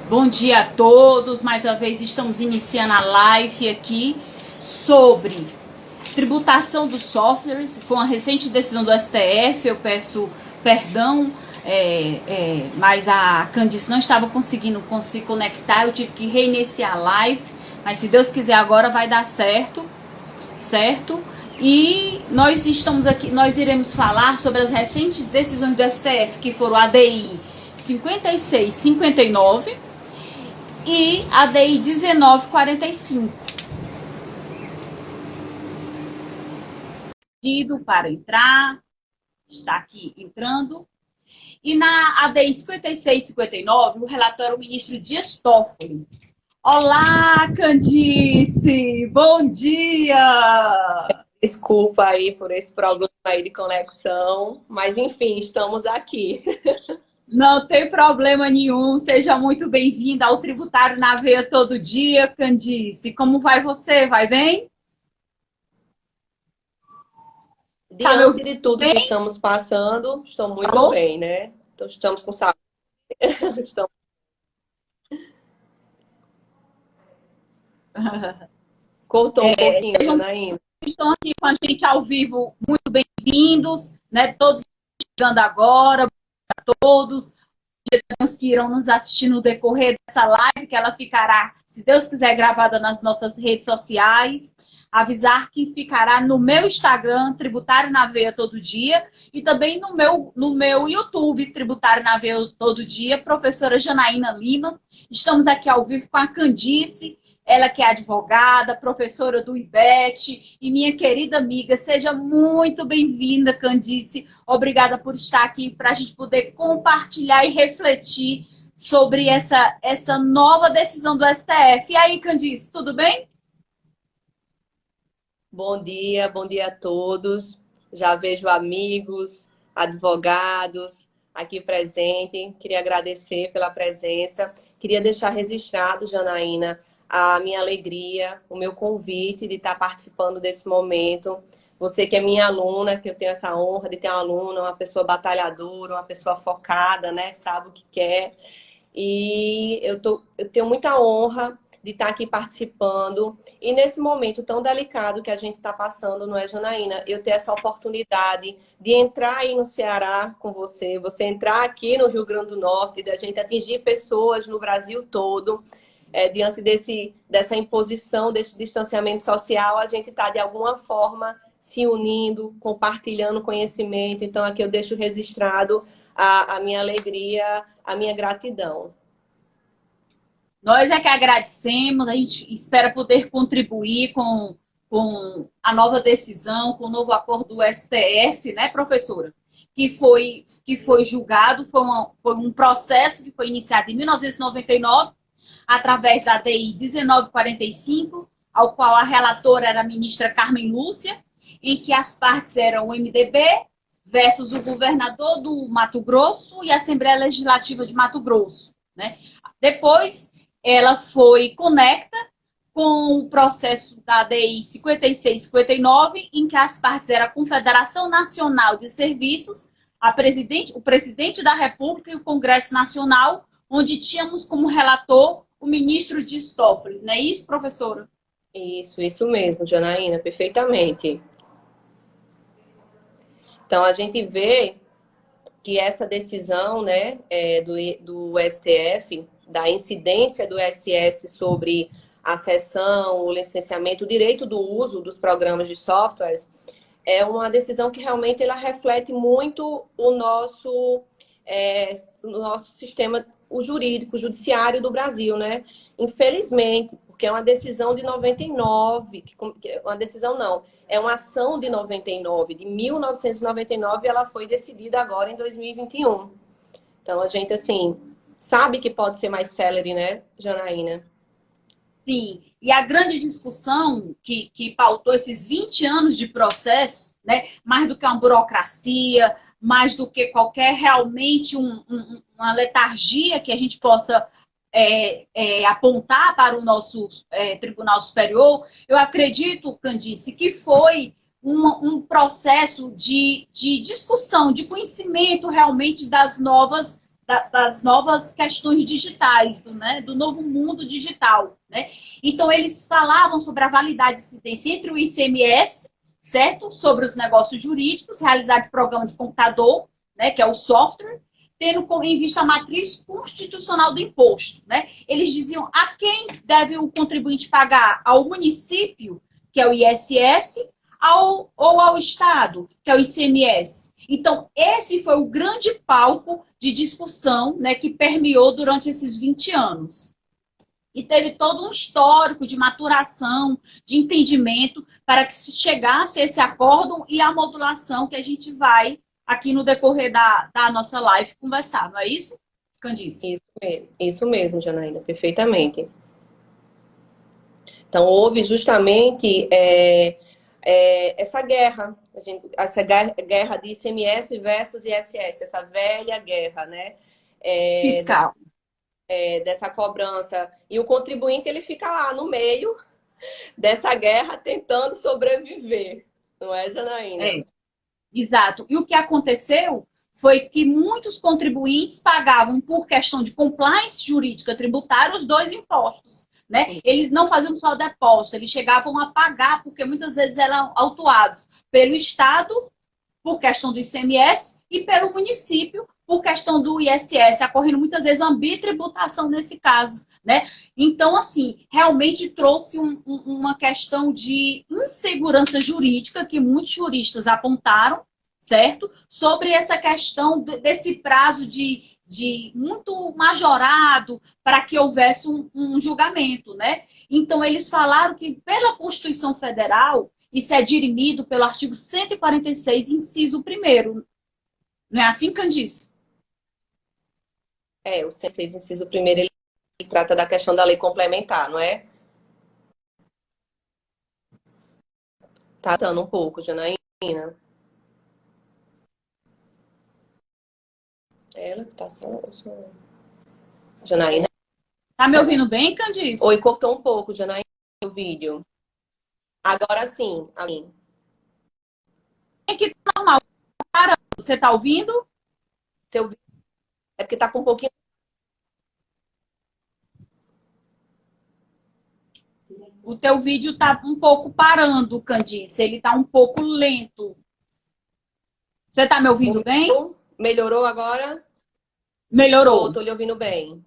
Bom dia a todos, mais uma vez estamos iniciando a live aqui sobre tributação dos softwares. Foi uma recente decisão do STF, eu peço perdão, mas a Candice não estava conseguindo se conectar, eu tive que reiniciar a live, mas se Deus quiser agora vai dar certo, certo? E nós estamos aqui, nós iremos falar sobre as recentes decisões do STF, que foram a ADI 5659 e a DI 1945. Pedido para entrar, está aqui entrando. E na ADI 5659, o relator é o ministro Dias Toffoli. Olá, Candice! Bom dia! Desculpa aí por esse problema aí de conexão, mas enfim, estamos aqui. Não tem problema nenhum, seja muito bem-vinda ao Tributário na Veia todo dia, Candice. Como vai você? Vai bem? Diante de tudo bem? que estamos passando, estou muito Alô? bem, né? Então, estamos com saúde. Estamos... Cortou um pouquinho, Janaína. Estão aqui com a gente ao vivo, muito bem-vindos, né? Todos chegando agora, a todos. Os que irão nos assistir no decorrer dessa live, que ela ficará, se Deus quiser, gravada nas nossas redes sociais. Avisar que ficará no meu Instagram, Tributário na Veia Todo Dia, e também no meu YouTube, Tributário na Veia Todo Dia, professora Janaína Lima. Estamos aqui ao vivo com a Candice, ela que é advogada, professora do IBET, e minha querida amiga. Seja muito bem-vinda, Candice. Obrigada por estar aqui para a gente poder compartilhar e refletir sobre essa nova decisão do STF. E aí, Candice, tudo bem? Bom dia a todos. Já vejo amigos, advogados aqui presentes. Queria agradecer pela presença. Queria deixar registrado, Janaína, a minha alegria, o meu convite de estar participando desse momento. Você que é minha aluna, que eu tenho essa honra de ter uma aluna, uma pessoa batalhadora, uma pessoa focada, né? Sabe o que quer. E eu tenho muita honra de estar aqui participando. E nesse momento tão delicado que a gente está passando, não é, Janaína? Eu ter essa oportunidade de entrar aí no Ceará com você, você entrar aqui no Rio Grande do Norte, da gente atingir pessoas no Brasil todo. Diante dessa imposição, desse distanciamento social, a gente está, de alguma forma, se unindo, compartilhando conhecimento. Então, aqui eu deixo registrado a minha alegria, a minha gratidão. Nós é que agradecemos, a gente espera poder contribuir com a nova decisão, com o novo acordo do STF, né, professora? Que foi julgado, foi um processo que foi iniciado em 1999, através da DI 1945, ao qual a relatora era a ministra Carmen Lúcia, em que as partes eram o MDB versus o governador do Mato Grosso e a Assembleia Legislativa de Mato Grosso, né? Depois, ela foi conecta com o processo da DI 5659, em que as partes eram a Confederação Nacional de Serviços, o presidente da República e o Congresso Nacional, onde tínhamos como relator o ministro Dias Toffoli. Não é isso, professora? Isso mesmo, Janaína, perfeitamente. Então, a gente vê que essa decisão, né, do STF, da incidência do SS sobre a cessão, o licenciamento, o direito do uso dos programas de softwares, é uma decisão que realmente ela reflete muito o nosso sistema jurídico, judiciário do Brasil, né? Infelizmente, porque é uma decisão de 99, uma decisão não, é uma ação de 99, de 1999, e ela foi decidida agora em 2021. Então, a gente, assim, sabe que pode ser mais célere, né, Janaína? Sim, e a grande discussão que pautou esses 20 anos de processo, né, mais do que uma burocracia, mais do que qualquer realmente uma letargia que a gente possa apontar para o nosso Tribunal Superior, eu acredito, Candice, que foi um processo de discussão, de conhecimento realmente das novas das novas questões digitais, né, do novo mundo digital. Né? Então, eles falavam sobre a validade de incidência entre o ICMS, certo? Sobre os negócios jurídicos, realizar de programa de computador, né, que é o software, tendo em vista a matriz constitucional do imposto. Né? Eles diziam a quem deve o contribuinte pagar? Ao município, que é o ISS, ou ao Estado, que é o ICMS. Então, esse foi o grande palco de discussão, né, que permeou durante esses 20 anos. E teve todo um histórico de maturação, de entendimento, para que se chegasse a esse acórdão e a modulação que a gente vai, aqui no decorrer da nossa live, conversar. Não é isso, Candice? Isso mesmo, Janaína, perfeitamente. Então, houve justamente essa guerra, essa guerra de ICMS versus ISS, essa velha guerra, né? Fiscal. Dessa cobrança. E o contribuinte, ele fica lá no meio dessa guerra tentando sobreviver, não é, Janaína? É, exato. E o que aconteceu foi que muitos contribuintes pagavam, por questão de compliance jurídica tributária, os dois impostos. Né? Eles não faziam só depósito, eles chegavam a pagar, porque muitas vezes eram autuados pelo Estado, por questão do ICMS, e pelo município, por questão do ISS, ocorrendo muitas vezes uma bitributação nesse caso. Né? Então, assim, realmente trouxe uma questão de insegurança jurídica que muitos juristas apontaram, certo? Sobre essa questão desse prazo de muito majorado para que houvesse um julgamento, né? Então, eles falaram que, pela Constituição Federal, isso é dirimido pelo artigo 146, inciso 1º. Não é assim, Candice? O 106, inciso 1º, ele trata da questão da lei complementar, não é? Tá dando um pouco, Janaína. Ela que tá só... Janaína. Tá me ouvindo bem, Candice? Oi, cortou um pouco, Janaína, o vídeo. Agora sim, Aline. É que tá normal. Você tá ouvindo? É porque tá com um pouquinho... O teu vídeo tá um pouco parando, Candice. Ele tá um pouco lento. Você tá me ouvindo bem? Melhorou agora? Melhorou. Tô lhe ouvindo bem.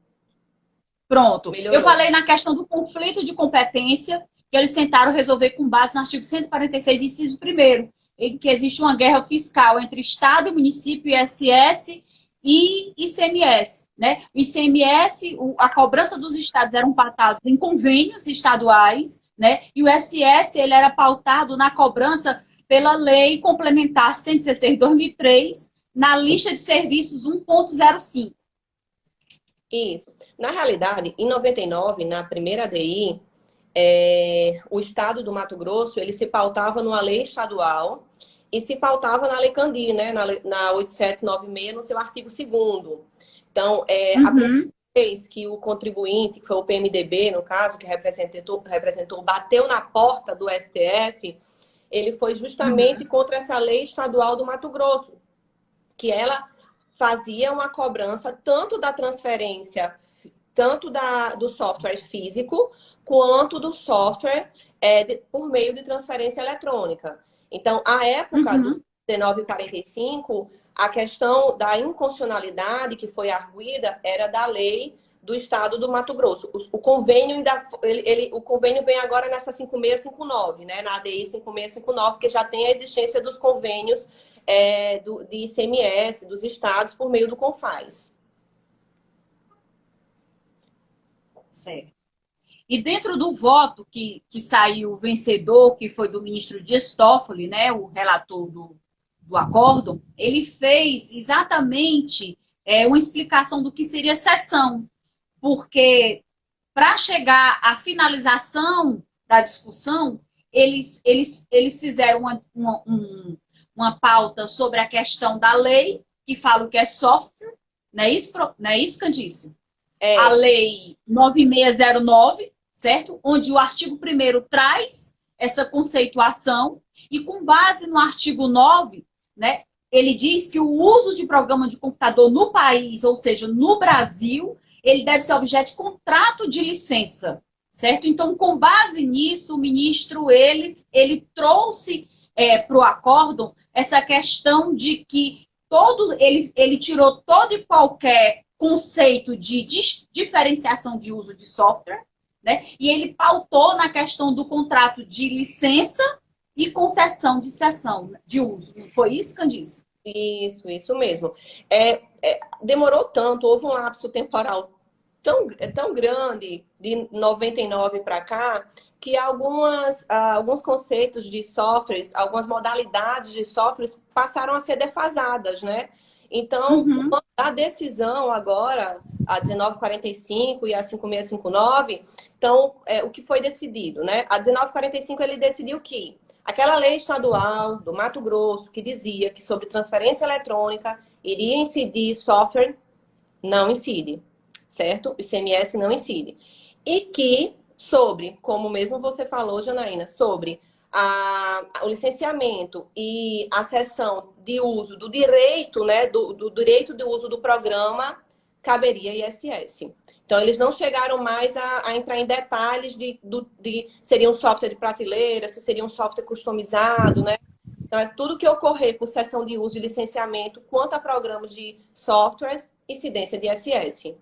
Pronto. Melhorou. Eu falei na questão do conflito de competência, que eles tentaram resolver com base no artigo 146, inciso 1º, em que existe uma guerra fiscal entre Estado, município, ISS e ICMS. Né? O ICMS, a cobrança dos estados eram pautados em convênios estaduais, né? E o ISS ele era pautado na cobrança pela Lei Complementar 116/2003, na lista de serviços 1.05. Isso. Na realidade, em 99, na primeira ADI, o estado do Mato Grosso, ele se pautava numa lei estadual e se pautava na Lei Candir, né? Na 8796, no seu artigo 2º. Então, a primeira vez que o contribuinte, que foi o PMDB, no caso, que representou, bateu na porta do STF, ele foi justamente contra essa lei estadual do Mato Grosso, que ela fazia uma cobrança tanto da transferência, tanto do software físico, quanto do software por meio de transferência eletrônica. Então, à época do 1945, a questão da inconstitucionalidade que foi arguida era da lei do estado do Mato Grosso. O convênio o convênio vem agora nessa 5659, né? Na ADI 5659, que já tem a existência dos convênios de ICMS, dos estados, por meio do CONFAS. Certo. E dentro do voto que saiu vencedor, que foi do ministro Dias Toffoli, né, o relator do acórdão, ele fez exatamente uma explicação do que seria sessão. Porque, para chegar à finalização da discussão, eles fizeram uma pauta sobre a questão da lei, que fala o que é software, não é isso, Candice? A lei 9609, certo? Onde o artigo 1º traz essa conceituação, e com base no artigo 9, né, ele diz que o uso de programa de computador no país, ou seja, no Brasil, ele deve ser objeto de contrato de licença, certo? Então, com base nisso, o ministro, ele trouxe para o acórdão essa questão de que ele tirou todo e qualquer conceito de diferenciação de uso de software, né? E ele pautou na questão do contrato de licença e concessão de cessão de uso. Não foi isso, Candice? Isso mesmo. Demorou tanto, houve um lapso temporal tão grande de 99 para cá, que alguns conceitos de softwares, algumas modalidades de softwares passaram a ser defasadas, né? Então, a decisão agora, a 1945 e a 5659, então, o que foi decidido, né? A 1945, ele decidiu que aquela lei estadual do Mato Grosso, que dizia que sobre transferência eletrônica iria incidir software, não incide, certo? O ICMS não incide. E que sobre, como mesmo você falou, Janaína, sobre o licenciamento e a cessão de uso do direito, né, do direito de uso do programa, caberia ISS. Então, eles não chegaram mais a entrar em detalhes de seria um software de prateleira, se seria um software customizado, né? Então, tudo que ocorrer por cessão de uso e licenciamento, quanto a programas de softwares, incidência de ISS.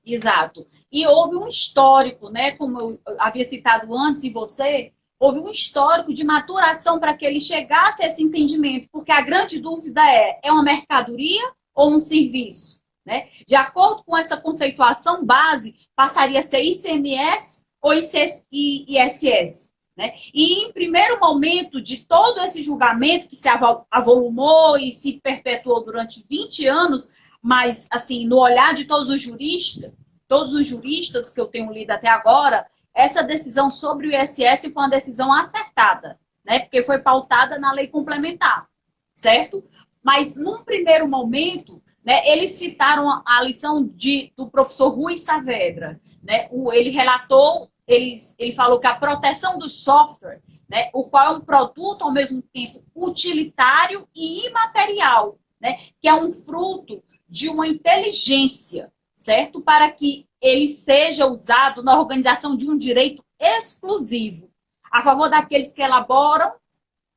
Exato. E houve um histórico, né? Como eu havia citado antes, e você, houve um histórico de maturação para que ele chegasse a esse entendimento, porque a grande dúvida é uma mercadoria ou um serviço? Né? De acordo com essa conceituação base, passaria a ser ICMS ou ISS. Né? E em primeiro momento de todo esse julgamento que se avolumou e se perpetuou durante 20 anos, mas assim, no olhar de todos os juristas que eu tenho lido até agora, essa decisão sobre o ISS foi uma decisão acertada, né? Porque foi pautada na lei complementar, certo? Mas num primeiro momento, né, eles citaram a lição do professor Rui Saavedra. Né? Ele relatou, ele falou que a proteção do software, né, o qual é um produto ao mesmo tempo utilitário e imaterial, né, que é um fruto de uma inteligência, certo? Para que ele seja usado na organização de um direito exclusivo, a favor daqueles que elaboram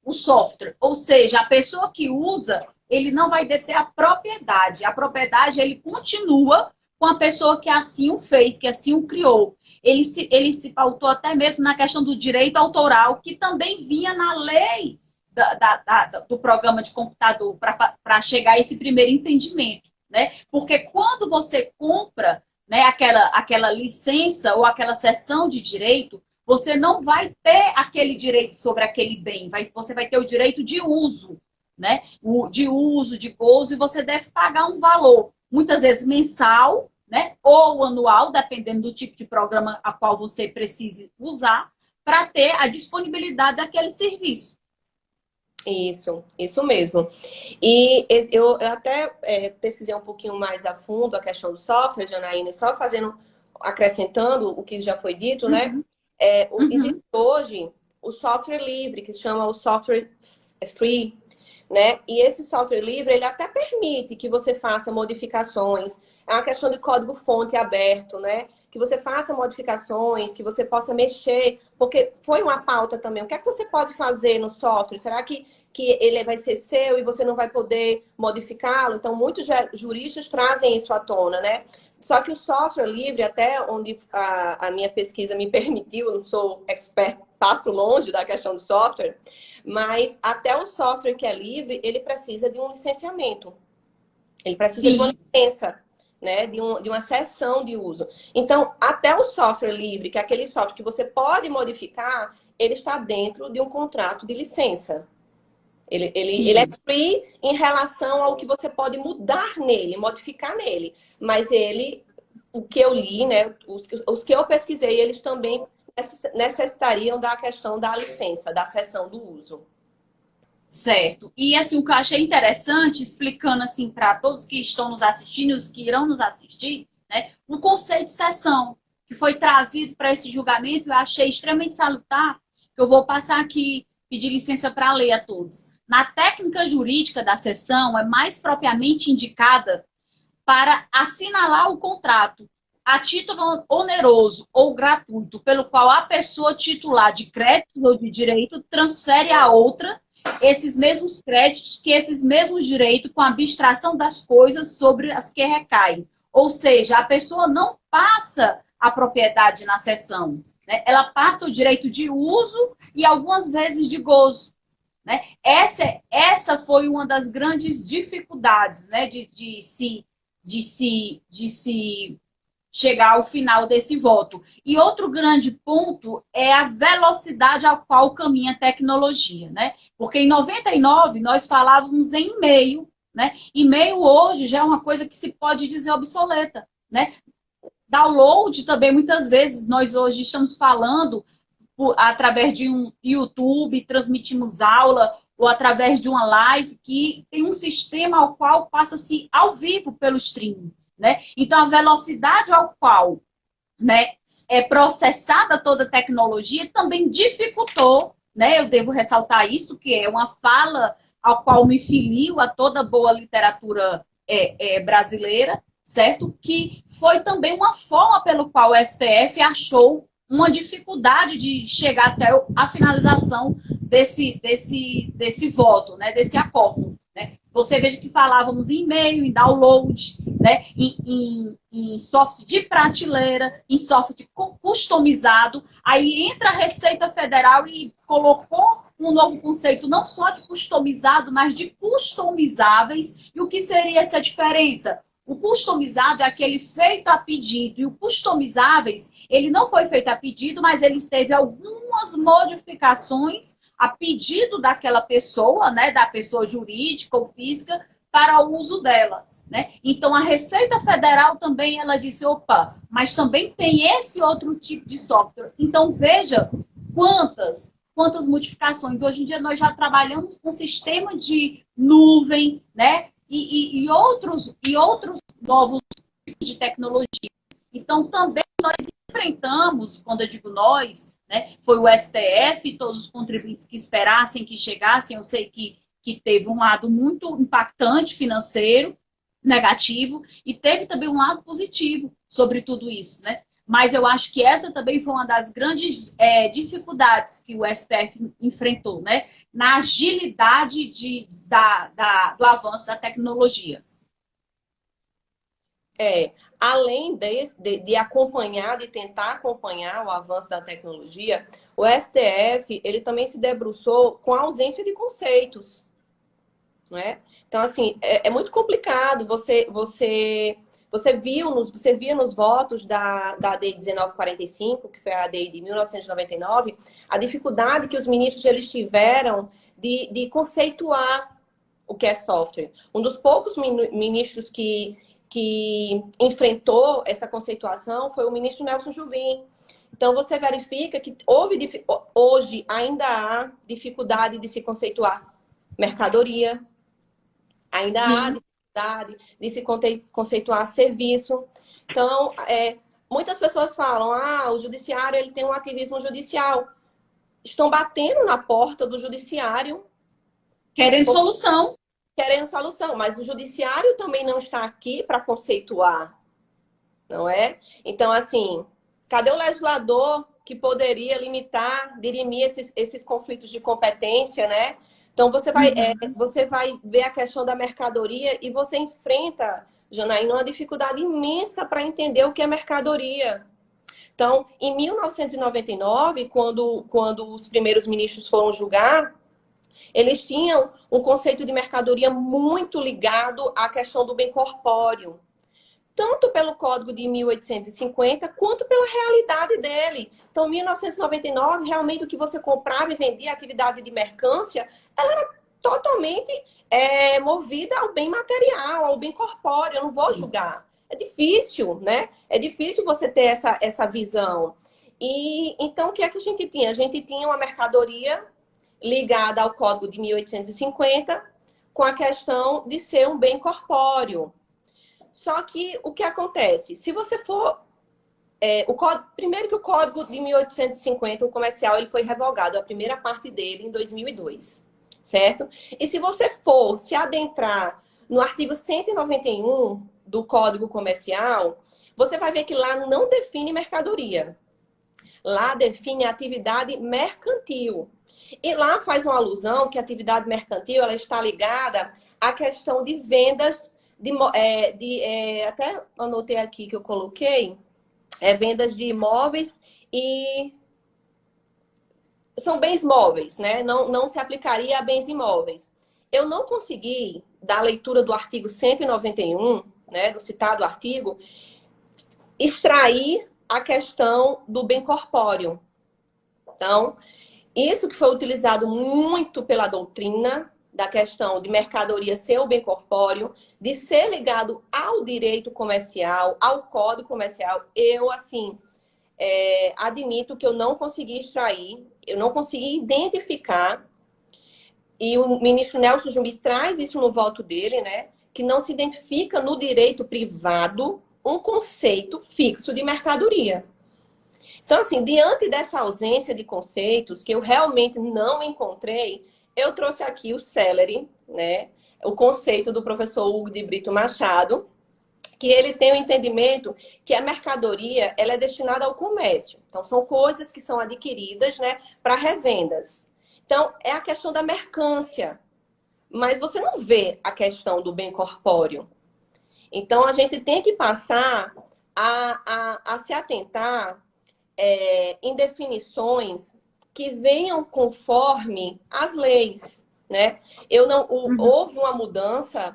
o software. Ou seja, a pessoa que usa, ele não vai deter a propriedade. A propriedade, ele continua com a pessoa que assim o fez, que assim o criou. Ele se pautou até mesmo na questão do direito autoral, que também vinha na lei do programa de computador, para chegar a esse primeiro entendimento. Né? Porque quando você compra, né, aquela licença ou aquela cessão de direito, você não vai ter aquele direito sobre aquele bem, você vai ter o direito de uso. Né? De uso, de gozo, e você deve pagar um valor, muitas vezes mensal, né? Ou anual, dependendo do tipo de programa a qual você precise usar, para ter a disponibilidade daquele serviço. Isso mesmo. E eu até pesquisei um pouquinho mais a fundo a questão do software, Janaína, só acrescentando o que já foi dito, né? Existe hoje o software livre, que se chama o software free, né? E esse software livre, ele até permite que você faça modificações. É uma questão de código-fonte aberto, né? Que você faça modificações, que você possa mexer, porque foi uma pauta também. O que é que você pode fazer no software? Será que ele vai ser seu e você não vai poder modificá-lo? Então, muitos juristas trazem isso à tona, né? Só que o software livre, até onde a minha pesquisa me permitiu, não sou expert, passo longe da questão do software, mas até o software que é livre, ele precisa de um licenciamento. Ele precisa de uma licença, né? De uma cessão de uso. Então, até o software livre, que é aquele software que você pode modificar, ele está dentro de um contrato de licença. Ele é free em relação ao que você pode mudar nele, modificar nele. Mas o que eu li, né? Os que eu pesquisei, eles também necessitariam da questão da licença, da cessão do uso. Certo. E assim, o que eu achei interessante, explicando assim para todos que estão nos assistindo e os que irão nos assistir, né, o conceito de cessão que foi trazido para esse julgamento, eu achei extremamente salutar, que eu vou passar aqui, pedir licença para ler a todos. na técnica jurídica da cessão, é mais propriamente indicada para assinalar o contrato a título oneroso ou gratuito, pelo qual a pessoa titular de crédito ou de direito transfere a outra esses mesmos créditos, que esses mesmos direitos, com a abstração das coisas sobre as que recaem. Ou seja, a pessoa não passa a propriedade na cessão, né? Ela passa o direito de uso e algumas vezes de gozo, né? Essa foi uma das grandes dificuldades, né? de se chegar ao final desse voto. E outro grande ponto é a velocidade ao qual caminha a tecnologia, né? Porque em 99 nós falávamos em e-mail, né? E-mail hoje já é uma coisa que se pode dizer obsoleta, né? Download também, muitas vezes, nós hoje estamos falando através de um YouTube, transmitimos aula, ou através de uma live, que tem um sistema ao qual passa-se ao vivo pelo streaming, né? Então, a velocidade ao qual, né, é processada toda a tecnologia também dificultou, né? Eu devo ressaltar isso, que é uma fala ao qual me filio a toda boa literatura brasileira, certo? Que foi também uma forma pelo qual o STF achou uma dificuldade de chegar até a finalização desse voto, né? Desse acordo. Né? Você veja que falávamos em e-mail, em download, né? em software de prateleira, em software customizado. Aí entra a Receita Federal e colocou um novo conceito, não só de customizado, mas de customizáveis. E o que seria essa diferença? O customizado é aquele feito a pedido, e o customizáveis, ele não foi feito a pedido, mas ele teve algumas modificações a pedido daquela pessoa, né, da pessoa jurídica ou física, para o uso dela. Né? Então, a Receita Federal também, ela disse, opa, mas também tem esse outro tipo de software. Então, veja quantas modificações. Hoje em dia, nós já trabalhamos com sistema de nuvem, né? E outros novos tipos de tecnologia. Então, também nós enfrentamos, quando eu digo nós, né, foi o STF, todos os contribuintes que esperassem que chegassem, eu sei que teve um lado muito impactante financeiro, negativo, e teve também um lado positivo sobre tudo isso, né? Mas eu acho que essa também foi uma das grandes dificuldades que o STF enfrentou, né? Na agilidade do avanço da tecnologia. Além de acompanhar, de tentar acompanhar o avanço da tecnologia, o STF ele também se debruçou com a ausência de conceitos. Não é? Então, assim, é muito complicado. Você via nos votos da AD 1945, que foi a AD de 1999, a dificuldade que os ministros eles tiveram de conceituar o que é software. Um dos poucos ministros que enfrentou essa conceituação foi o ministro Nelson Jubim. Então, você verifica que hoje ainda há dificuldade de se conceituar mercadoria, ainda há dificuldade de se conceituar serviço. Então, muitas pessoas falam, o judiciário ele tem um ativismo judicial. Estão batendo na porta do judiciário. Querendo solução. Querendo solução, mas o judiciário também não está aqui para conceituar, não é? Então, assim, cadê o legislador que poderia limitar, dirimir esses conflitos de competência, né? Então, você vai ver a questão da mercadoria e você enfrenta, Janaína, uma dificuldade imensa para entender o que é mercadoria. Então, em 1999, quando os primeiros ministros foram julgar, eles tinham um conceito de mercadoria muito ligado à questão do bem corpóreo. Tanto pelo Código de 1850, quanto pela realidade dele. Então, em 1999, realmente o que você comprava e vendia, a atividade de mercância, ela era totalmente movida ao bem material, ao bem corpóreo. Eu não vou julgar. É difícil, né? É difícil você ter essa visão. E então, o que é que a gente tinha? A gente tinha uma mercadoria ligada ao Código de 1850, com a questão de ser um bem corpóreo. Só que o que acontece? Se você for... primeiro que o Código de 1850, o comercial, ele foi revogado, a primeira parte dele, em 2002. certo? E se você for se adentrar no artigo 191 do Código Comercial, você vai ver que lá não define mercadoria. Lá define atividade mercantil. E lá faz uma alusão que a atividade mercantil ela está ligada à questão de vendas, até anotei aqui que eu coloquei, vendas de imóveis e são bens móveis, né? Não se aplicaria a bens imóveis. Eu não consegui, da leitura do artigo 191, né, do citado artigo, extrair a questão do bem corpóreo. Então, isso que foi utilizado muito pela doutrina, da questão de mercadoria ser o bem corpóreo, de ser ligado ao direito comercial, ao código comercial, eu, assim, admito que eu não consegui extrair, eu não consegui identificar, e o ministro Nelson Jumbi traz isso no voto dele, né, que não se identifica no direito privado um conceito fixo de mercadoria. Então, assim, diante dessa ausência de conceitos que eu realmente não encontrei, eu trouxe aqui o celery, né, o conceito do professor Hugo de Brito Machado, que ele tem o entendimento que a mercadoria ela é destinada ao comércio. Então, são coisas que são adquiridas, né, para revendas. Então, é a questão da mercância. Mas você não vê a questão do bem corpóreo. Então, a gente tem que passar a se atentar em definições que venham conforme as leis, né? Houve uma mudança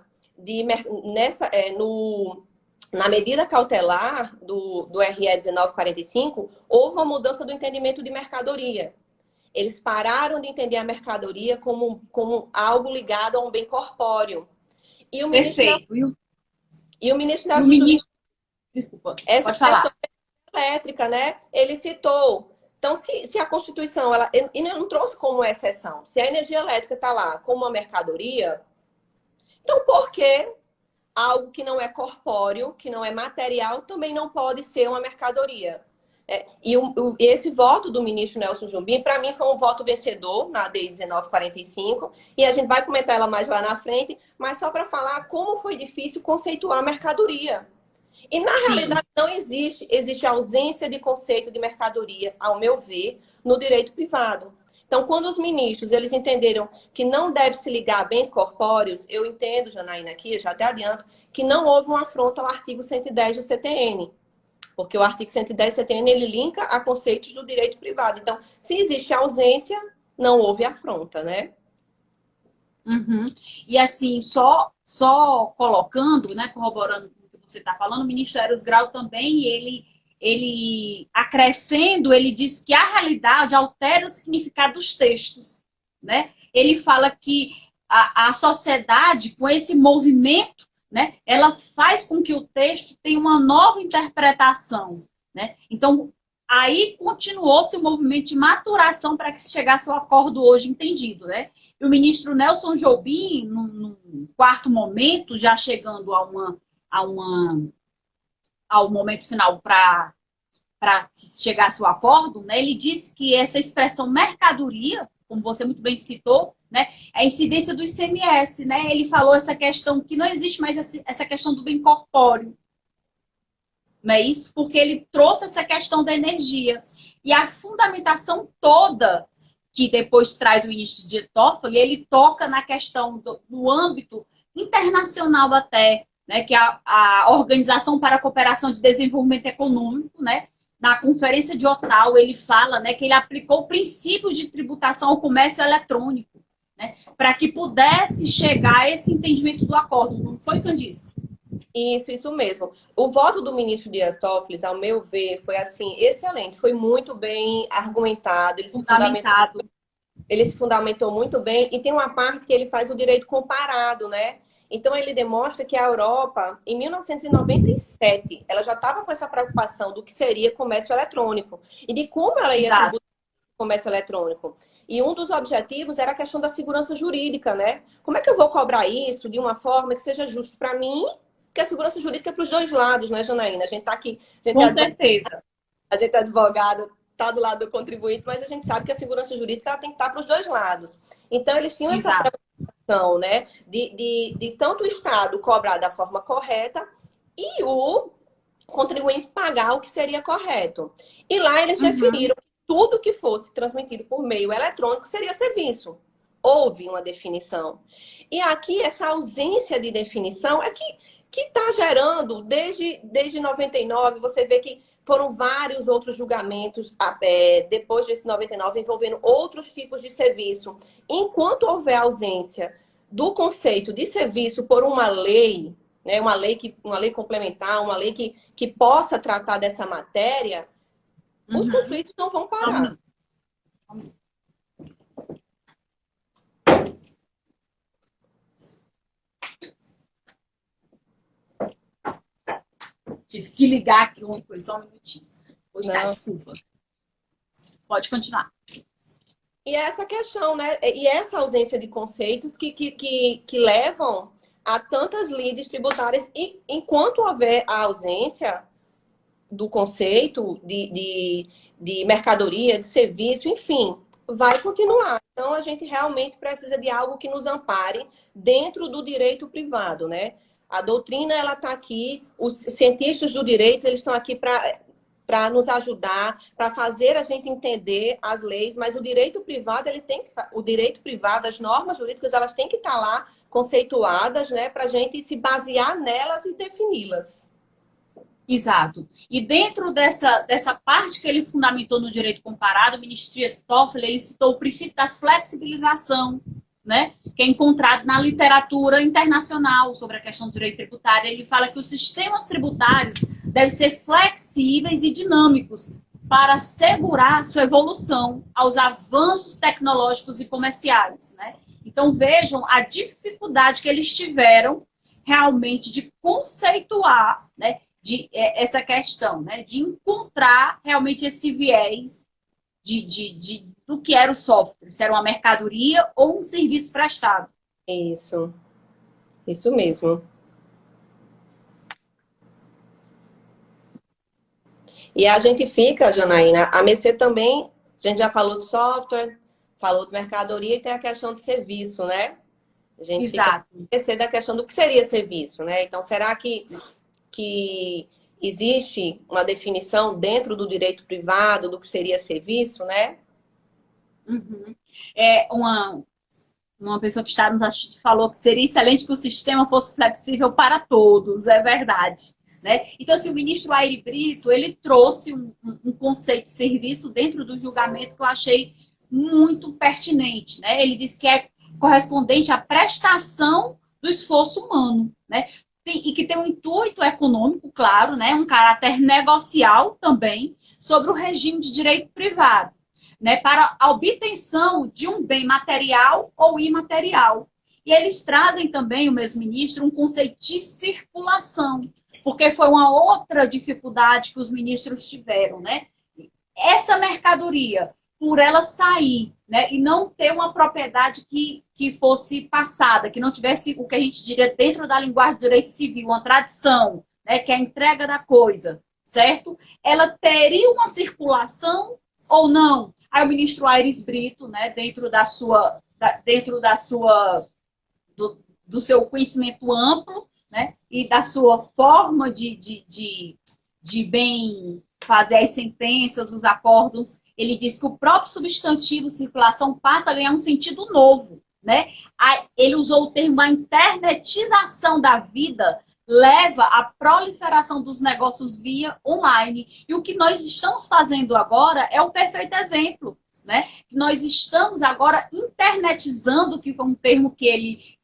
na medida cautelar do RE 1945, houve uma mudança do entendimento de mercadoria. Eles pararam de entender a mercadoria como algo ligado a um bem corpóreo. E o ministro Nelson Jobim, desculpa, essa pode falar. Elétrica, né? Ele citou. Então, se a Constituição, ele não trouxe como exceção. Se a energia elétrica está lá como uma mercadoria, então por que algo que não é corpóreo, que não é material, também não pode ser uma mercadoria? Esse voto do ministro Nelson Jobim, para mim, foi um voto vencedor na ADI 1945, e a gente vai comentar ela mais lá na frente, mas só para falar como foi difícil conceituar a mercadoria. E, na realidade, não existe ausência de conceito de mercadoria, ao meu ver, no direito privado. Então, quando os ministros eles entenderam que não deve se ligar a bens corpóreos, eu entendo, Janaína, aqui, eu já até adianto, que não houve uma afronta ao artigo 110 do CTN. Porque o artigo 110 do CTN, ele linka a conceitos do direito privado. Então, se existe ausência, não houve afronta, né? Uhum. E assim, só colocando, né, corroborando com o que você está falando, o ministro Eros Grau também, ele acrescendo, ele diz que a realidade altera o significado dos textos, né? Ele fala que a sociedade, com esse movimento, né, ela faz com que o texto tenha uma nova interpretação, né? Então, aí continuou-se o movimento de maturação para que se chegasse ao acordo hoje entendido, né? E o ministro Nelson Jobim, no quarto momento, já chegando ao momento final para que se chegasse ao acordo, né, ele disse que essa expressão mercadoria, como você muito bem citou, né, é a incidência do ICMS, né? Ele falou essa questão que não existe mais essa questão do bem corpóreo. Não é isso? Porque ele trouxe essa questão da energia. E a fundamentação toda que depois traz o ministro de Toffoli, ele toca na questão do âmbito internacional até, né, que é a Organização para a Cooperação de Desenvolvimento Econômico, né? Na Conferência de Ottawa, ele fala, né, que ele aplicou princípios de tributação ao comércio eletrônico, né, para que pudesse chegar a esse entendimento do acordo. Não foi, Candice? Isso mesmo. O voto do ministro Dias Toffoli, ao meu ver, foi assim, excelente. Foi muito bem argumentado. Ele se fundamentou muito bem. E tem uma parte que ele faz o direito comparado, né? Então, ele demonstra que a Europa, em 1997, ela já estava com essa preocupação do que seria comércio eletrônico e de como ela ia tributar o comércio eletrônico. E um dos objetivos era a questão da segurança jurídica, né? Como é que eu vou cobrar isso de uma forma que seja justo para mim, que a segurança jurídica é para os dois lados, né, Janaína? A gente está aqui... Com certeza. A gente é advogado, tá do lado do contribuinte, mas a gente sabe que a segurança jurídica ela tem que estar para os dois lados. Então, eles tinham essa preocupação, né, de tanto o Estado cobrar da forma correta e o contribuinte pagar o que seria correto. E lá eles definiram que tudo que fosse transmitido por meio eletrônico seria serviço. Houve uma definição. E aqui, essa ausência de definição é que está gerando, desde 99, você vê que foram vários outros julgamentos depois desse 99, envolvendo outros tipos de serviço. Enquanto houver ausência do conceito de serviço por uma lei, né, uma lei complementar, uma lei que possa tratar dessa matéria, os conflitos não vão parar. Tive que ligar aqui uma coisa, só um minutinho. Pois tá, desculpa. Pode continuar. E essa questão, né? E essa ausência de conceitos que levam a tantas lides tributárias. E enquanto houver a ausência do conceito de mercadoria, de serviço, enfim, vai continuar. Então, a gente realmente precisa de algo que nos ampare dentro do direito privado, né? A doutrina, ela está aqui, os cientistas do direito, eles estão aqui para nos ajudar, para fazer a gente entender as leis, mas o direito privado, o direito privado, as normas jurídicas, elas têm que estar lá conceituadas, né, para a gente se basear nelas e defini-las. Exato. E dentro dessa parte que ele fundamentou no direito comparado, o ministro Toffoli, ele citou o princípio da flexibilização, né, que é encontrado na literatura internacional sobre a questão do direito tributário. Ele fala que os sistemas tributários devem ser flexíveis e dinâmicos para assegurar sua evolução aos avanços tecnológicos e comerciais, né? Então, vejam a dificuldade que eles tiveram realmente de conceituar, né, essa questão, né, de encontrar realmente esse viés do que era o software, se era uma mercadoria ou um serviço prestado. Isso mesmo. E a gente fica, Janaína, a mercê também, a gente já falou de software, falou de mercadoria e tem a questão de serviço, né? A gente Exato. fica a mercê da questão do que seria serviço, né? Então, será que existe uma definição dentro do direito privado do que seria serviço, né? Uma pessoa que está nos assistindo falou que seria excelente que o sistema fosse flexível para todos, é verdade, né? Então, assim, o ministro Aire Brito, ele trouxe um conceito de serviço dentro do julgamento que eu achei muito pertinente, né? Ele diz que é correspondente à prestação do esforço humano, né? E que tem um intuito econômico, claro, né? Um caráter negocial também sobre o regime de direito privado, né, para a obtenção de um bem material ou imaterial. E eles trazem também, o mesmo ministro, um conceito de circulação, porque foi uma outra dificuldade que os ministros tiveram, né? Essa mercadoria, por ela sair, né, e não ter uma propriedade que fosse passada, que não tivesse o que a gente diria dentro da linguagem do direito civil, uma tradição, né, que é a entrega da coisa, certo? Ela teria uma circulação ou não? Aí o ministro Aires Brito, né, dentro do seu conhecimento amplo, né, e da sua forma de bem fazer as sentenças, os acordos, ele diz que o próprio substantivo circulação passa a ganhar um sentido novo, né? Ele usou o termo a internetização da vida leva à proliferação dos negócios via online. E o que nós estamos fazendo agora é o perfeito exemplo, né? Nós estamos agora internetizando, que foi um termo que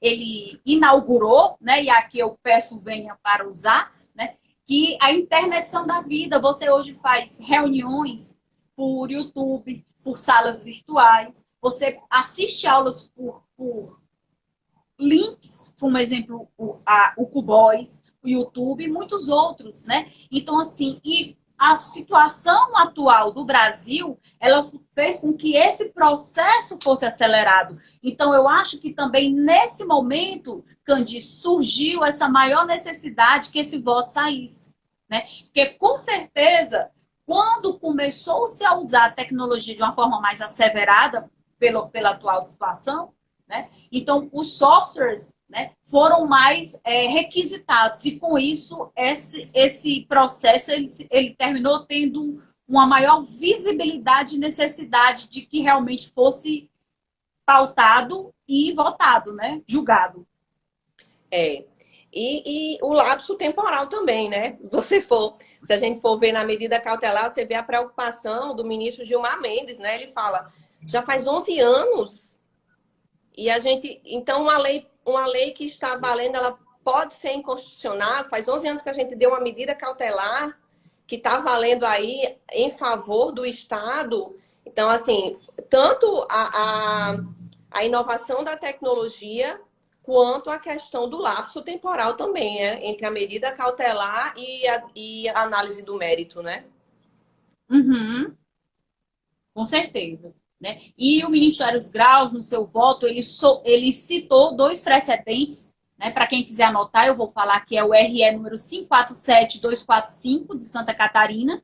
ele inaugurou, né? E aqui eu peço venha para usar, né? Que a internetização da vida, você hoje faz reuniões por YouTube, por salas virtuais, você assiste aulas por links, como exemplo, o Cubóis, o YouTube e muitos outros, né? Então, assim, e a situação atual do Brasil, ela fez com que esse processo fosse acelerado. Então, eu acho que também nesse momento, Candice, surgiu essa maior necessidade que esse voto saísse, né? Porque, com certeza, quando começou-se a usar a tecnologia de uma forma mais asseverada pela atual situação, né? Então, os softwares, né, foram mais requisitados. E, com isso, esse processo ele terminou tendo uma maior visibilidade e necessidade de que realmente fosse pautado e votado, né? Julgado. E o lapso temporal também, né? Se a gente for ver na medida cautelar, você vê a preocupação do ministro Gilmar Mendes, né? Ele fala, já faz 11 anos e a gente, então uma lei que está valendo, ela pode ser inconstitucional. Faz 11 anos que a gente deu uma medida cautelar que está valendo aí em favor do Estado. Então, assim, tanto a inovação da tecnologia quanto a questão do lapso temporal também, entre a medida cautelar e a análise do mérito, né? Uhum, com certeza. Né? E o ministro Aéreos Graus, no seu voto, ele citou dois precedentes, né? Para quem quiser anotar, eu vou falar que é o RE número 547245 de Santa Catarina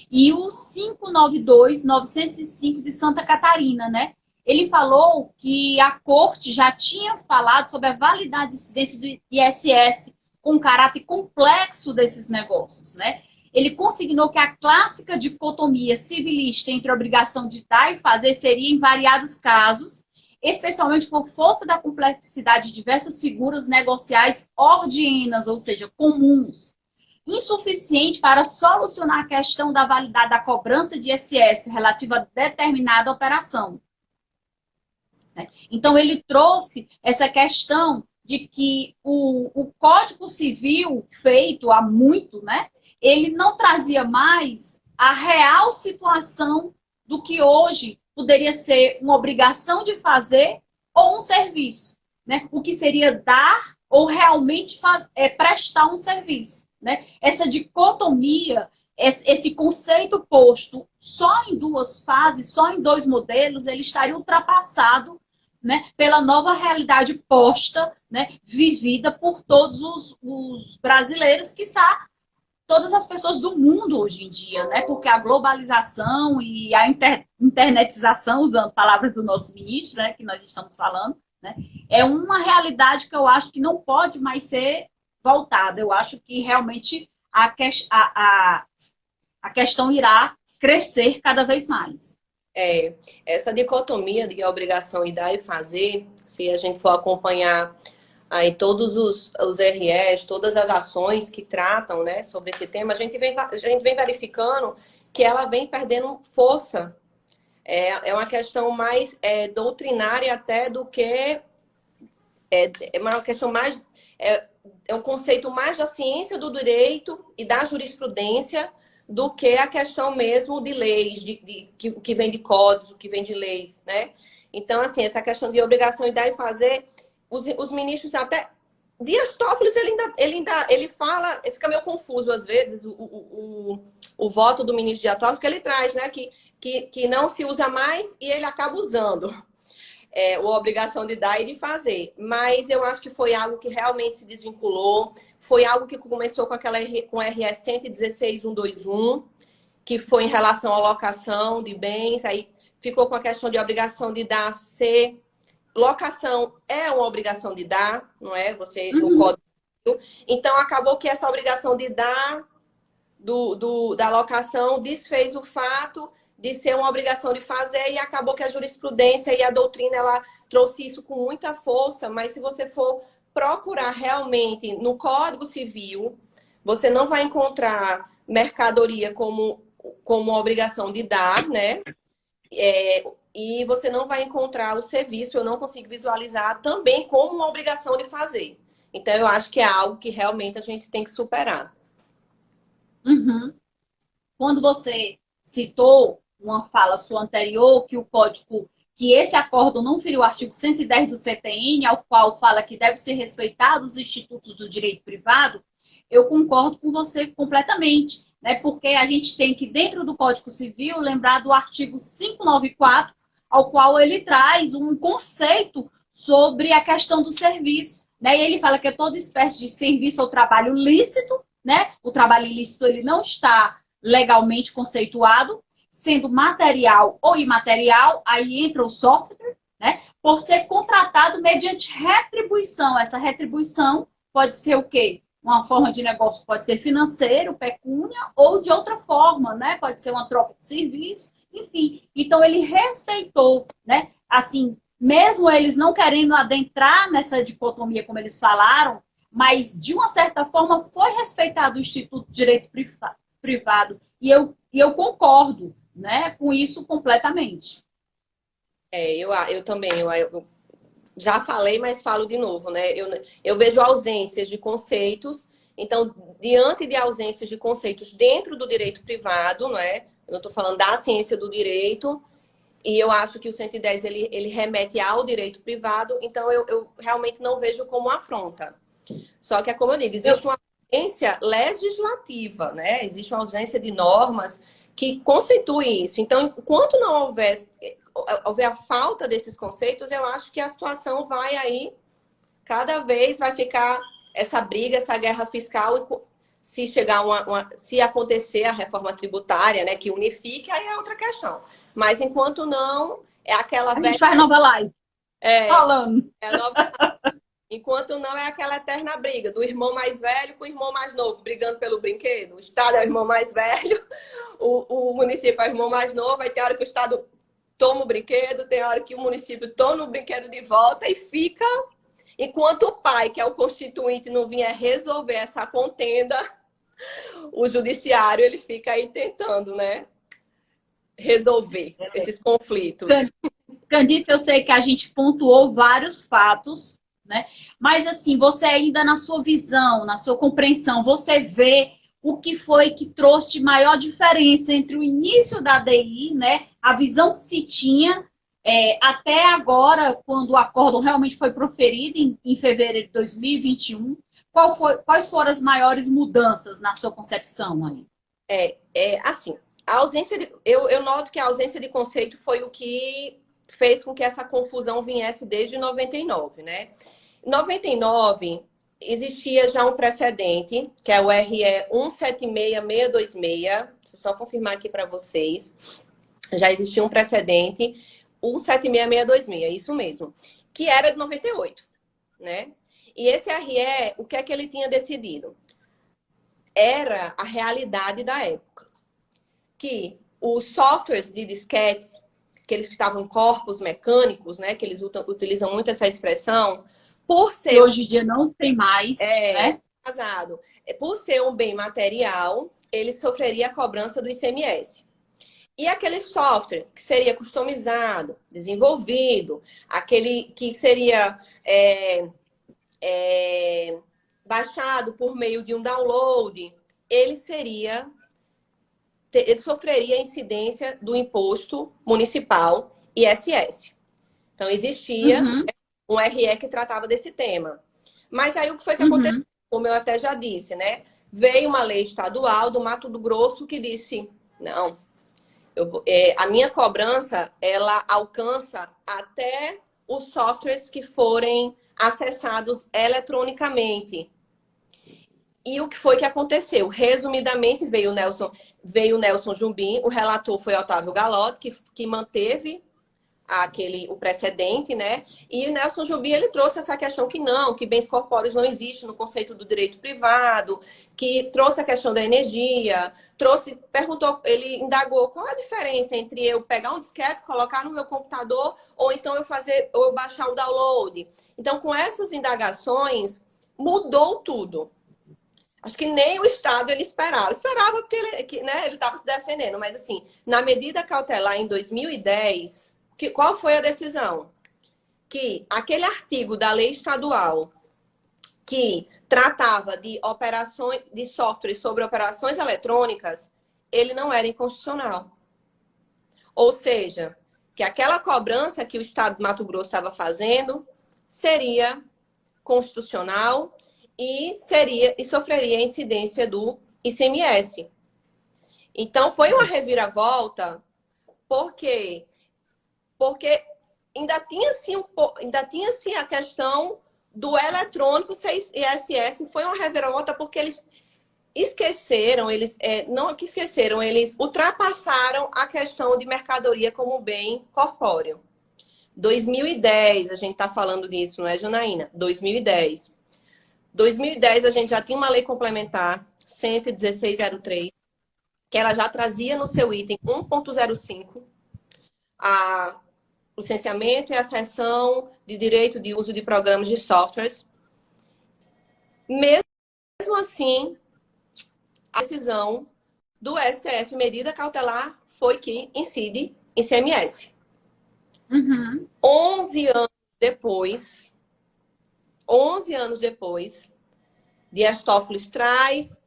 e o 592905 de Santa Catarina, né? Ele falou que a corte já tinha falado sobre a validade de incidência do ISS com o caráter complexo desses negócios, né? Ele consignou que a clássica dicotomia civilista entre a obrigação de dar e fazer seria, em variados casos, especialmente por força da complexidade de diversas figuras negociais ordienas, ou seja, comuns, insuficiente para solucionar a questão da validade da cobrança de ISS relativa a determinada operação. Então, ele trouxe essa questão de que o Código Civil, feito há muito, né, ele não trazia mais a real situação do que hoje poderia ser uma obrigação de fazer ou um serviço. Né? O que seria dar ou realmente prestar um serviço. Né? Essa dicotomia, esse conceito posto só em duas fases, só em dois modelos, ele estaria ultrapassado, né, pela nova realidade posta, né, vivida por todos os brasileiros, quiçá todas as pessoas do mundo hoje em dia, né, porque a globalização e a internetização, usando palavras do nosso ministro, né, que nós estamos falando, né, é uma realidade que eu acho que não pode mais ser voltada. Eu acho que realmente a questão irá crescer cada vez mais. Essa dicotomia de obrigação e dar e fazer, se a gente for acompanhar aí todos os REs, todas as ações que tratam, né, sobre esse tema, a gente vem verificando que ela vem perdendo força. É uma questão mais doutrinária até do que... É uma questão mais... É um conceito mais da ciência do direito e da jurisprudência do que a questão mesmo de leis, que vem de códigos, o que vem de leis, né? Então, assim, essa questão de obrigação de dar e fazer, os ministros até... Dias Toffoli, ele fala, fica meio confuso às vezes, o voto do ministro Dias Toffoli, que ele traz, né? Que não se usa mais e ele acaba usando a obrigação de dar e de fazer. Mas eu acho que foi algo que realmente se desvinculou, foi algo que começou com o RS 116121, que foi em relação à locação de bens, aí ficou com a questão de obrigação de dar ser. Locação é uma obrigação de dar, não é? Você, o código. Então, acabou que essa obrigação de dar da locação desfez o fato de ser uma obrigação de fazer e acabou que a jurisprudência e a doutrina ela trouxe isso com muita força, mas se você for procurar realmente no Código Civil, você não vai encontrar mercadoria como uma obrigação de dar, né? E você não vai encontrar o serviço, eu não consigo visualizar também como uma obrigação de fazer. Então, eu acho que é algo que realmente a gente tem que superar. Uhum. Quando você citou uma fala sua anterior, que o código, que esse acordo não feriu o artigo 110 do CTN, ao qual fala que deve ser respeitado os institutos do direito privado, eu concordo com você completamente, né? Porque a gente tem que, dentro do Código Civil, lembrar do artigo 594, ao qual ele traz um conceito sobre a questão do serviço, né? E ele fala que é toda espécie de serviço ou trabalho lícito, né? O trabalho ilícito ele não está legalmente conceituado, sendo material ou imaterial, aí entra o software, né? Por ser contratado mediante retribuição. Essa retribuição pode ser o quê? Uma forma de negócio pode ser financeiro, pecúnia, ou de outra forma, né? Pode ser uma troca de serviço, enfim. Então, ele respeitou, né? Assim, mesmo eles não querendo adentrar nessa dicotomia, como eles falaram, mas, de uma certa forma, foi respeitado o Instituto de Direito Privado. E eu concordo, né, com isso completamente. Eu também. Eu já falei, mas falo de novo, né? Eu vejo ausências de conceitos. Então, diante de ausências de conceitos dentro do direito privado, não é? Eu não estou falando da ciência do direito, e eu acho que o 110 ele remete ao direito privado, então eu realmente não vejo como afronta. Só que é como eu digo, existe uma ausência legislativa, né? Existe uma ausência de normas que conceituem isso. Então, enquanto não houver a falta desses conceitos, eu acho que a situação vai aí, cada vez vai ficar essa briga, essa guerra fiscal, e se chegar se acontecer a reforma tributária, né, que unifique, aí é outra questão. Mas enquanto não, é aquela A gente faz nova live. Falando. É a nova. Enquanto não, é aquela eterna briga do irmão mais velho com o irmão mais novo, brigando pelo brinquedo. O Estado é o irmão mais velho, o município é o irmão mais novo, aí tem hora que o Estado toma o brinquedo, tem hora que o município toma o brinquedo de volta e fica. Enquanto o pai, que é o constituinte, não vier resolver essa contenda, o judiciário ele fica aí tentando, né, resolver esses conflitos. Candice, eu sei que a gente pontuou vários fatos, né? Mas assim, você ainda na sua visão, na sua compreensão, você vê o que foi que trouxe de maior diferença entre o início da ADI, né? A visão que se tinha até agora, quando o acórdão realmente foi proferido em fevereiro de 2021. Quais foram as maiores mudanças na sua concepção aí? Assim, a ausência eu noto que a ausência de conceito foi o que fez com que essa confusão viesse desde 99, né? Em 99, existia já um precedente, que é o RE 176626. Deixa eu só confirmar aqui para vocês. Já existia um precedente, 176626, isso mesmo, que era de 98, né? E esse RE, o que é que ele tinha decidido? Era a realidade da época. Que os softwares de disquete, aqueles que estavam em corpos mecânicos, né? Que eles utilizam muito essa expressão, por ser... E hoje em dia não tem mais, né? Casado. Por ser um bem material, ele sofreria a cobrança do ICMS. E aquele software que seria customizado, desenvolvido, aquele que seria baixado por meio de um download, ele sofreria a incidência do imposto municipal ISS. Então, existia um RE que tratava desse tema. Mas aí o que foi que aconteceu? Como eu até já disse, né? Veio uma lei estadual do Mato Grosso que disse, não, a minha cobrança, ela alcança até os softwares que forem acessados eletronicamente. E o que foi que aconteceu? Resumidamente, veio o Nelson Jubim, o relator foi Otávio Galotti, que manteve o precedente, né? E o Nelson Jubim, ele trouxe essa questão que não, que bens corpóreos não existe no conceito do direito privado, que trouxe a questão da energia, perguntou, ele indagou qual a diferença entre eu pegar um disquete, colocar no meu computador, ou então eu baixar o download. Então, com essas indagações, mudou tudo. Acho que nem o Estado ele esperava. Esperava porque ele estava se defendendo. Mas, assim, na medida cautelar em 2010, qual foi a decisão? Que aquele artigo da lei estadual que tratava de operações, de software sobre operações eletrônicas, ele não era inconstitucional. Ou seja, que aquela cobrança que o Estado do Mato Grosso estava fazendo seria constitucional e sofreria a incidência do ICMS. Então, foi uma reviravolta, porque ainda tinha-se a questão do eletrônico ser ISS. Foi uma reviravolta porque eles esqueceram, não que esqueceram, eles ultrapassaram a questão de mercadoria como bem corpóreo. 2010, a gente está falando disso, não é, Janaína? 2010. 2010, a gente já tinha uma lei complementar, 11603, que ela já trazia no seu item 1.05 a licenciamento e a cessão de direito de uso de programas de softwares. Mesmo assim, a decisão do STF, medida cautelar, foi que incide em CMS. 11 anos depois, Dias Toffoli traz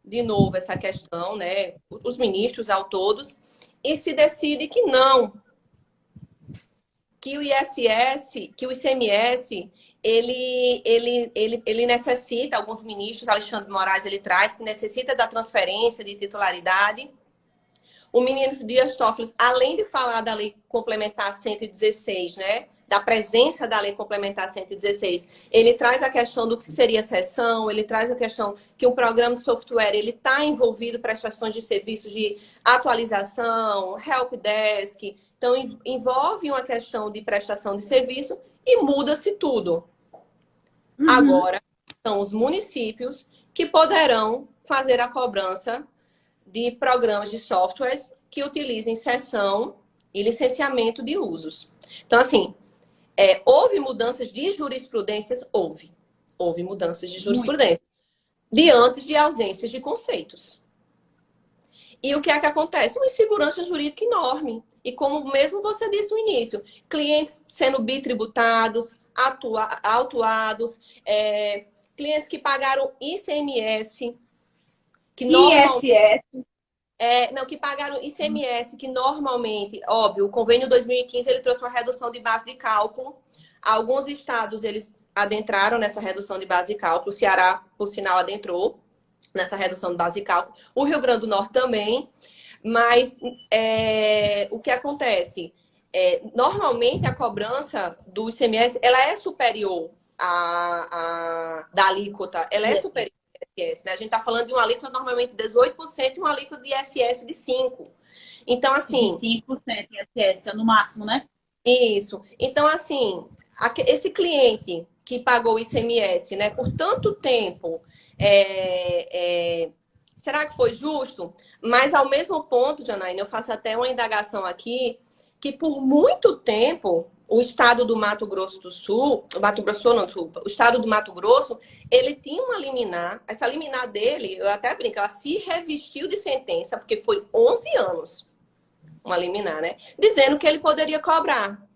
de novo essa questão, né? Os ministros ao todos, e se decide que não, que o ISS, que o ICMS, ele necessita, alguns ministros, Alexandre de Moraes, ele traz, que necessita da transferência de titularidade. O ministro Dias Toffoli, além de falar da lei complementar 116, né? Da presença da lei complementar 116, ele traz a questão do que seria cessão, ele traz a questão que um programa de software ele está envolvido em prestações de serviços de atualização, helpdesk, então envolve uma questão de prestação de serviço e muda-se tudo. Agora, são os municípios que poderão fazer a cobrança de programas de softwares que utilizem cessão e licenciamento de usos. Então, assim, houve mudanças de jurisprudências? Houve mudanças de jurisprudência. Diante de ausências de conceitos. E o que é que acontece? Uma insegurança jurídica enorme. E como mesmo você disse no início, clientes sendo bitributados, autuados, clientes que pagaram ICMS, que que pagaram ICMS, que normalmente, óbvio, o convênio 2015 ele trouxe uma redução de base de cálculo. Alguns estados eles adentraram nessa redução de base de cálculo. O Ceará, por sinal, adentrou nessa redução de base de cálculo. O Rio Grande do Norte também. Mas o que acontece? Normalmente a cobrança do ICMS ela é superior da alíquota, ela é superior. ISS, né? A gente está falando de uma alíquota normalmente de 18% e uma alíquota de ISS de 5%. Então, assim... De 5% ISS, no máximo, né? Isso. Então, assim, esse cliente que pagou o ICMS, né, por tanto tempo, será que foi justo? Mas, ao mesmo ponto, Janaína, eu faço até uma indagação aqui, que por muito tempo... O estado do Mato Grosso do Sul, o estado do Mato Grosso, ele tinha uma liminar. Essa liminar dele, eu até brinco, ela se revestiu de sentença, porque foi 11 anos, uma liminar, né? Dizendo que ele poderia cobrar.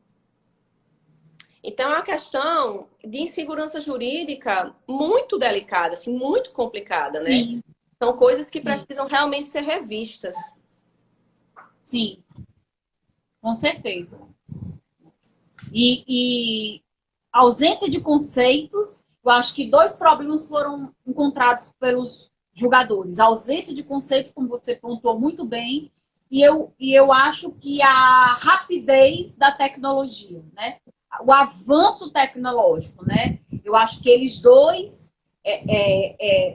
Então, é uma questão de insegurança jurídica muito delicada, assim, muito complicada, né? Sim. São coisas que precisam realmente ser revistas. Sim, com certeza. E ausência de conceitos, eu acho que 2 problemas foram encontrados pelos julgadores. A ausência de conceitos, como você pontuou muito bem, e eu acho que a rapidez da tecnologia, né? O avanço tecnológico, né? Eu acho que eles dois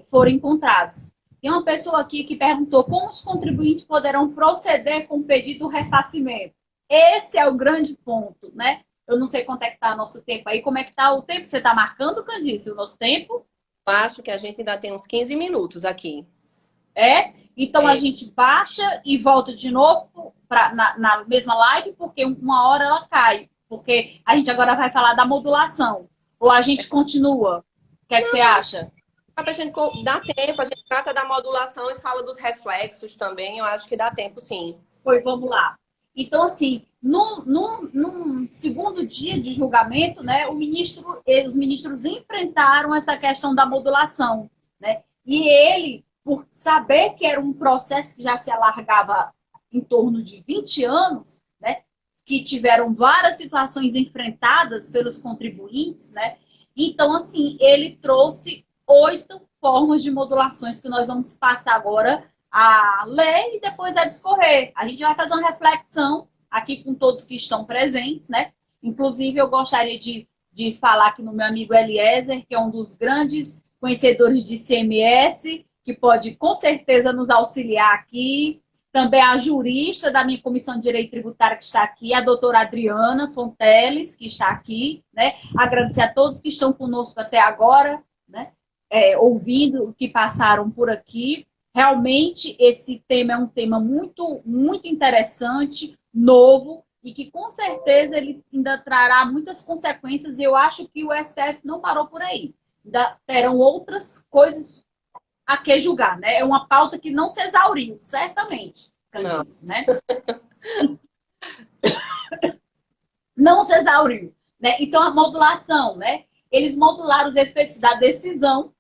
foram encontrados. Tem uma pessoa aqui que perguntou como os contribuintes poderão proceder com o pedido do ressarcimento. Esse é o grande ponto, né? Eu não sei quanto é que está o nosso tempo aí. Como é que está o tempo? Você está marcando, Candice, o nosso tempo? Eu acho que a gente ainda tem uns 15 minutos aqui. Então a gente baixa e volta de novo na mesma live, porque uma hora ela cai. Porque a gente agora vai falar da modulação. Ou a gente continua? O que é que você acha? Pra gente dar tempo, a gente trata da modulação e fala dos reflexos também. Eu acho que dá tempo, sim. Pois vamos lá. Então, assim, num segundo dia de julgamento, né, os ministros enfrentaram essa questão da modulação, né? E ele, por saber que era um processo que já se alargava em torno de 20 anos, né, que tiveram várias situações enfrentadas pelos contribuintes, né? Então, assim, ele trouxe 8 formas de modulações que nós vamos passar agora a ler e depois a discorrer. A gente vai fazer uma reflexão aqui com todos que estão presentes, né? Inclusive, eu gostaria de falar aqui no meu amigo Eliezer, que é um dos grandes conhecedores de CMS, que pode com certeza nos auxiliar aqui. Também a jurista da minha Comissão de Direito Tributário que está aqui, a doutora Adriana Fonteles, que está aqui, né? Agradecer a todos que estão conosco até agora, né? Ouvindo o que passaram por aqui. Realmente, esse tema é um tema muito, muito interessante, novo, e que com certeza ele ainda trará muitas consequências. Eu acho que o STF não parou por aí. Ainda terão outras coisas a que julgar, né? É uma pauta que não se exauriu, certamente, Candice, né? Não se exauriu, né? Então, a modulação, né? Eles modularam os efeitos da decisão,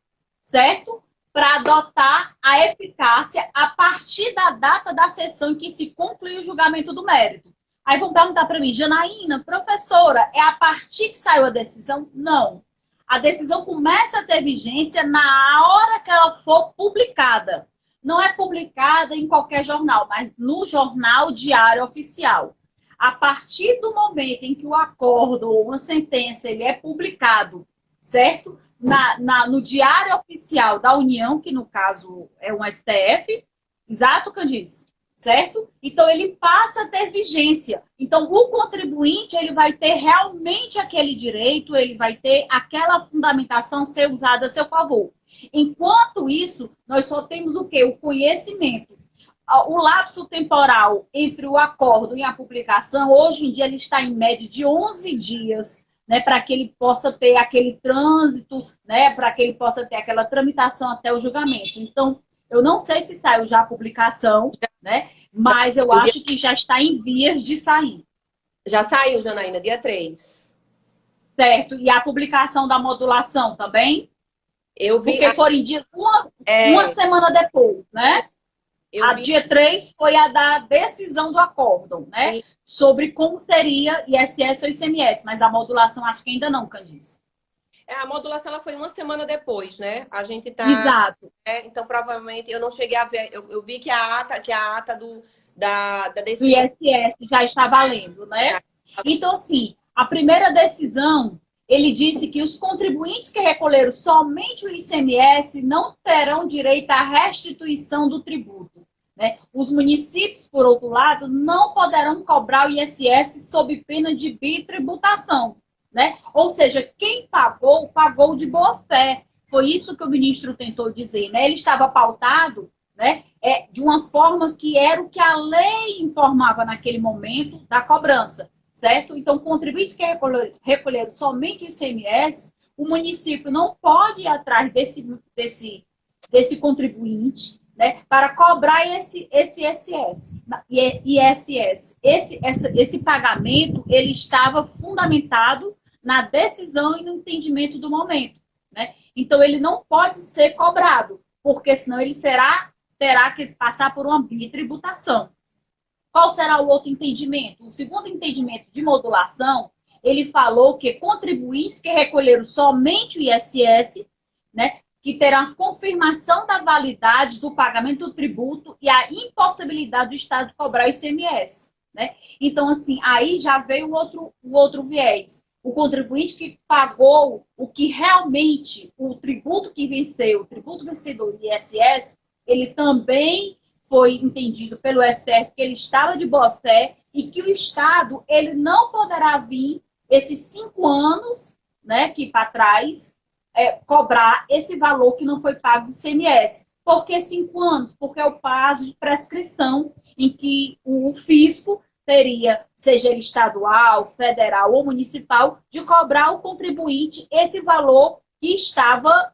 certo? Para adotar a eficácia a partir da data da sessão em que se conclui o julgamento do mérito. Aí vão perguntar para mim, Janaína, professora, é a partir que saiu a decisão? Não. A decisão começa a ter vigência na hora que ela for publicada. Não é publicada em qualquer jornal, mas no Jornal Diário Oficial. A partir do momento em que o acordo ou uma sentença ele é publicado, certo? No Diário Oficial da União, que no caso é um STF, exato, Candice? Certo? Então, ele passa a ter vigência. Então, o contribuinte ele vai ter realmente aquele direito, ele vai ter aquela fundamentação ser usada a seu favor. Enquanto isso, nós só temos o quê? O conhecimento. O lapso temporal entre o acordo e a publicação, hoje em dia, ele está em média de 11 dias, né, para que ele possa ter aquele trânsito, né, para que ele possa ter aquela tramitação até o julgamento. Então, eu não sei se saiu já a publicação, né? Mas eu acho que já está em vias de sair. Já saiu, Janaína, dia 3. Certo. E a publicação da modulação também? Eu vi. Porque foram em dia, uma semana depois, né? Dia 3 foi a da decisão do acórdão, né? Sobre como seria ISS ou ICMS. Mas a modulação acho que ainda não, Candice. A modulação ela foi uma semana depois, né? A gente tá. Exato. Então, provavelmente, eu não cheguei a ver. Eu vi que a ata da decisão. Do ISS já está valendo, né? Então, assim, a primeira decisão, ele disse que os contribuintes que recolheram somente o ICMS não terão direito à restituição do tributo, né? Os municípios, por outro lado, não poderão cobrar o ISS sob pena de bitributação. Né? Ou seja, quem pagou, pagou de boa fé. Foi isso que o ministro tentou dizer. Né? Ele estava pautado, né, de uma forma que era o que a lei informava naquele momento da cobrança. Certo? Então, contribuintes que recolheram somente o ICMS, o município não pode ir atrás desse contribuinte, né, para cobrar esse ISS. Esse pagamento ele estava fundamentado na decisão e no entendimento do momento, né? Então, ele não pode ser cobrado, porque senão ele terá que passar por uma bitributação. Qual será o outro entendimento? O segundo entendimento de modulação, ele falou que contribuintes que recolheram somente o ISS, né, que terão confirmação da validade do pagamento do tributo e a impossibilidade do Estado de cobrar o ICMS, né? Então, assim, aí já veio o outro viés. O contribuinte que pagou o que realmente, o tributo que venceu, o tributo vencedor do ISS, ele também foi entendido pelo STF que ele estava de boa fé e que o Estado ele não poderá vir esses 5 anos, né, que para trás, cobrar esse valor que não foi pago de ICMS. Por que 5 anos? Porque é o prazo de prescrição em que o fisco teria, seja ele estadual, federal ou municipal, de cobrar ao contribuinte esse valor que estava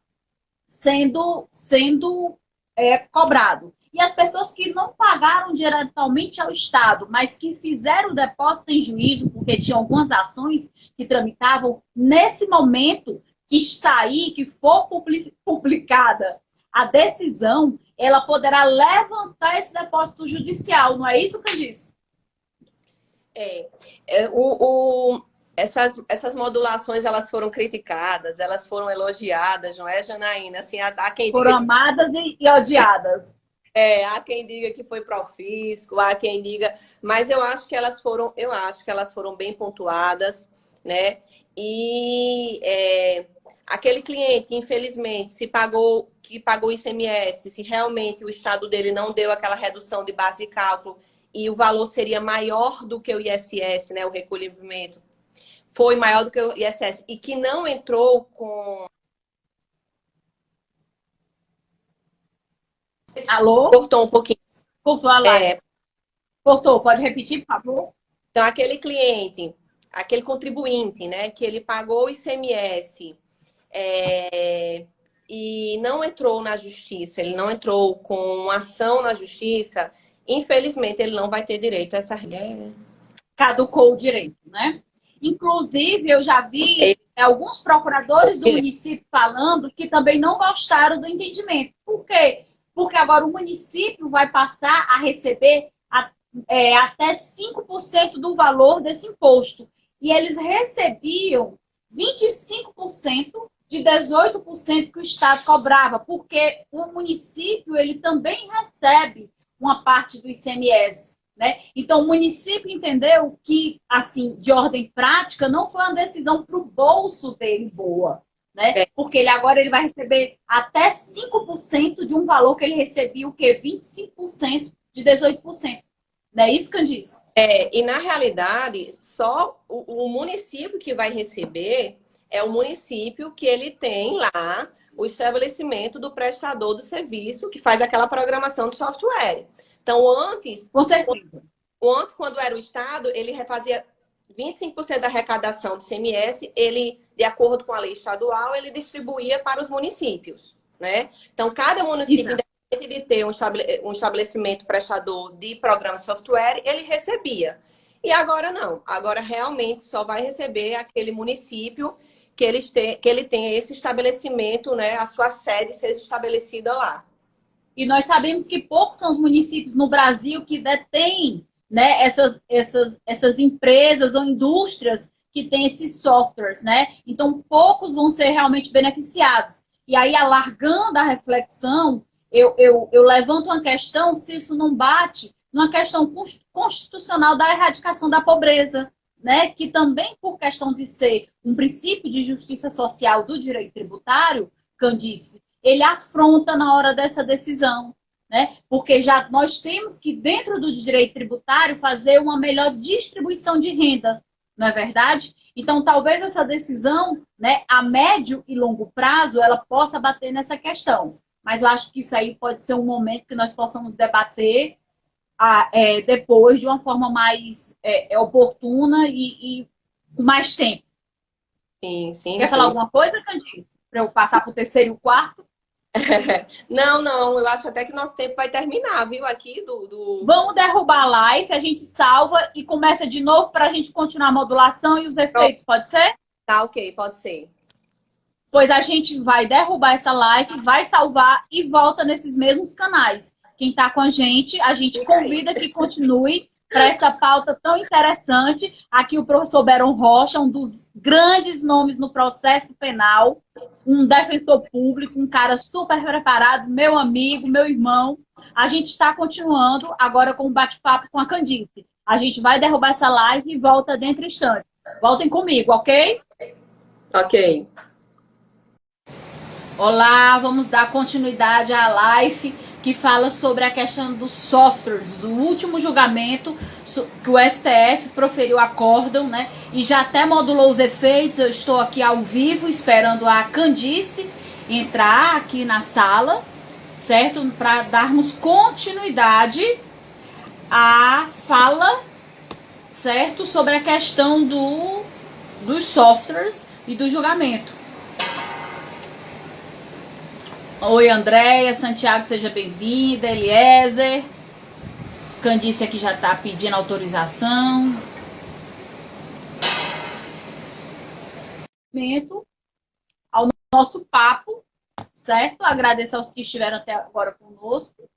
sendo cobrado. E as pessoas que não pagaram diretamente ao Estado, mas que fizeram o depósito em juízo, porque tinham algumas ações que tramitavam, nesse momento que sair, que for publicada a decisão, ela poderá levantar esse depósito judicial. Não é isso que eu disse? Essas modulações, elas foram criticadas, elas foram elogiadas, não é, Janaína? Assim, há quem foram amadas e odiadas. Há quem diga que foi profisco, há quem diga, mas eu acho que elas foram bem pontuadas, né? E aquele cliente que, infelizmente, que pagou ICMS, se realmente o estado dele não deu aquela redução de base de cálculo e o valor seria maior do que o ISS, né, o recolhimento, foi maior do que o ISS, e que não entrou com... Alô? Cortou um pouquinho. Cortou a live. Cortou, pode repetir, por favor? Então, aquele cliente, aquele contribuinte, né, que ele pagou o ICMS e não entrou na justiça, ele não entrou com uma ação na justiça, infelizmente ele não vai ter direito a essa... Caducou o direito, né? Inclusive, eu já vi alguns procuradores do município falando que também não gostaram do entendimento. Por quê? Porque agora o município vai passar a receber até 5% do valor desse imposto. E eles recebiam 25% de 18% que o Estado cobrava, porque o município ele também recebe uma parte do ICMS. Né? Então, o município entendeu que, assim, de ordem prática, não foi uma decisão para o bolso dele boa. Né? Porque ele vai receber até 5% de um valor que ele recebia, o quê? 25% de 18%. Não é isso, Candice? E na realidade, só o município que vai receber é o município que ele tem lá o estabelecimento do prestador do serviço que faz aquela programação de software. Então, antes, quando era o Estado, ele refazia 25% da arrecadação do ICMS, ele, de acordo com a lei estadual, ele distribuía para os municípios, né? Então, cada município, independente de ter um estabelecimento prestador de programa de software, ele recebia. E agora não. Agora, realmente, só vai receber aquele município que ele tenha esse estabelecimento, né? A sua sede seja estabelecida lá. E nós sabemos que poucos são os municípios no Brasil que detêm, né, essas empresas ou indústrias que têm esses softwares, né? Então, poucos vão ser realmente beneficiados. E aí, alargando a reflexão, eu levanto uma questão se isso não bate numa questão constitucional da erradicação da pobreza, né? Que também, por questão de ser um princípio de justiça social do direito tributário, Candice, ele afronta na hora dessa decisão, né? Porque já nós temos que, dentro do direito tributário, fazer uma melhor distribuição de renda, não é verdade? Então, talvez essa decisão, né, a médio e longo prazo, ela possa bater nessa questão. Mas eu acho que isso aí pode ser um momento que nós possamos debater depois de uma forma mais oportuna e com mais tempo. Sim. Quer falar alguma coisa, Candice? Para eu passar para o terceiro e o quarto? Não, eu acho até que nosso tempo vai terminar, viu? Aqui Vamos derrubar a live, a gente salva e começa de novo para a gente continuar a modulação e os efeitos, pode ser? Tá, ok, pode ser. Pois a gente vai derrubar essa live, vai salvar e volta nesses mesmos canais. Quem está com a gente convida que continue para essa pauta tão interessante. Aqui o professor Beron Rocha, um dos grandes nomes no processo penal, um defensor público, um cara super preparado, meu amigo, meu irmão. A gente está continuando agora com um bate-papo com a Candice. A gente vai derrubar essa live e volta dentro de instantes. Voltem comigo, ok? Ok. Olá, vamos dar continuidade à live que fala sobre a questão dos softwares, do último julgamento que o STF proferiu acórdão, né? E já até modulou os efeitos. Eu estou aqui ao vivo esperando a Candice entrar aqui na sala, certo? Para darmos continuidade à fala, certo? Sobre a questão dos softwares e do julgamento. Oi, Andréia, Santiago, seja bem-vinda, Eliezer. Candice aqui já está pedindo autorização. Ao nosso papo, certo? Agradeço aos que estiveram até agora conosco.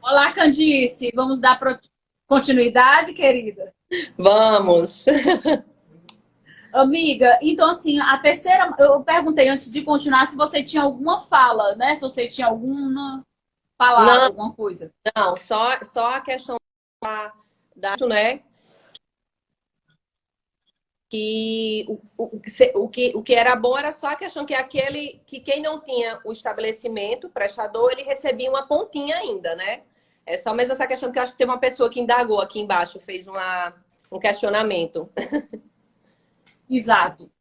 Olá, Candice, vamos dar continuidade, querida? Vamos! Amiga, então assim, a terceira, eu perguntei antes de continuar se você tinha alguma fala, né? Se você tinha alguma palavra, alguma coisa. Não, só a questão da né? que o que era bom era só a questão que quem não tinha o estabelecimento prestador, ele recebia uma pontinha ainda, né? É só mesmo essa questão que eu acho que tem uma pessoa que indagou aqui embaixo, fez um questionamento. Exato.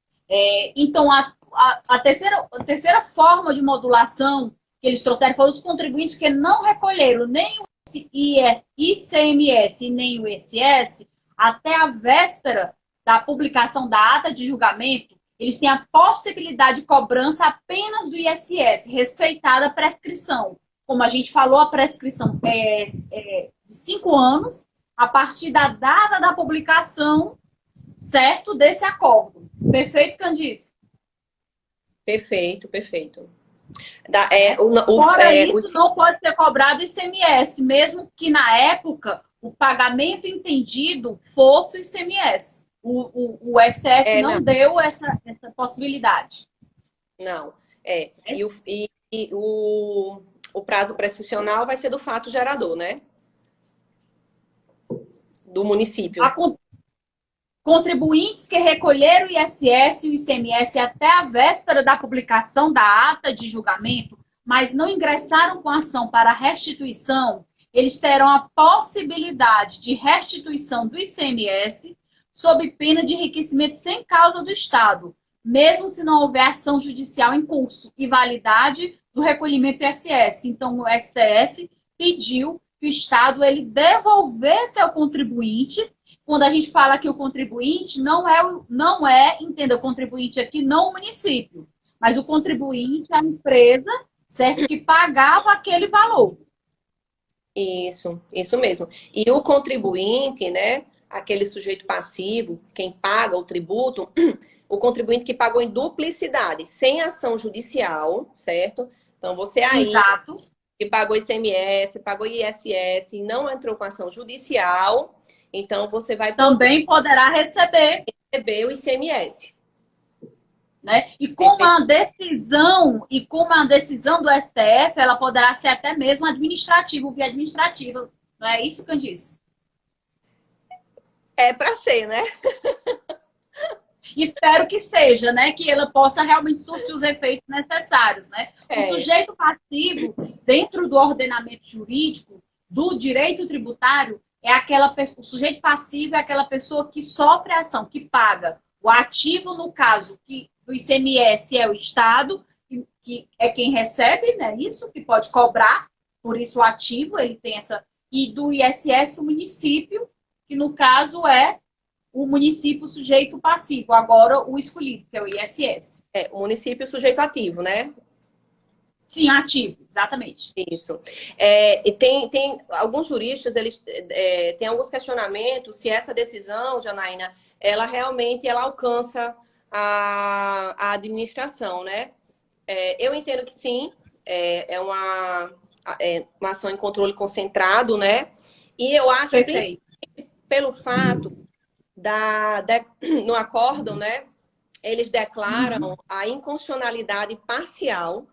Então, a terceira forma de modulação que eles trouxeram foram os contribuintes que não recolheram nem o ICMS nem o ISS até a véspera da publicação da ata de julgamento. Eles têm a possibilidade de cobrança apenas do ISS, respeitada a prescrição. Como a gente falou, a prescrição é de 5 anos, a partir da data da publicação, certo, desse acordo. Perfeito, Candice? Perfeito, perfeito. Fora isso, não pode ser cobrado ICMS, mesmo que na época o pagamento entendido fosse o ICMS. O STF não deu essa possibilidade. Não. E o prazo prescricional vai ser do fato gerador, né? Do município. Contribuintes que recolheram o ISS e o ICMS até a véspera da publicação da ata de julgamento, mas não ingressaram com ação para restituição, eles terão a possibilidade de restituição do ICMS sob pena de enriquecimento sem causa do Estado, mesmo se não houver ação judicial em curso e validade do recolhimento do ISS. Então, o STF pediu que o Estado ele devolvesse ao contribuinte. Quando a gente fala que o contribuinte não é, entenda, o contribuinte aqui não o município, mas o contribuinte é a empresa, certo, que pagava aquele valor. Isso mesmo. E o contribuinte, né, aquele sujeito passivo, quem paga o tributo, o contribuinte que pagou em duplicidade, sem ação judicial, certo? Então, você aí Exato. Que pagou ICMS, pagou ISS e não entrou com ação judicial, então você vai também poderá receber o ICMS. Né? E como a decisão do STF, ela poderá ser até mesmo administrativa, via administrativa. Não é isso, Candice? É para ser, né? Espero que seja, né? Que ela possa realmente surtir os efeitos necessários, né? O sujeito passivo, dentro do ordenamento jurídico, do direito tributário, o sujeito passivo é aquela pessoa que sofre a ação, que paga. O ativo, no caso, que do ICMS é o Estado, que é quem recebe, né? Isso, que pode cobrar, por isso o ativo, ele tem essa. E do ISS, o município, que no caso é o município sujeito passivo, agora o escolhido, que é o ISS. O município sujeito ativo, né? Sim, ativo, exatamente. Isso. E tem alguns juristas, eles têm alguns questionamentos se essa decisão, Janaína, ela realmente alcança a administração, né? Eu entendo que sim, é uma ação em controle concentrado, né? E eu acho que pelo fato no acórdão, né? Eles declaram a inconstitucionalidade parcial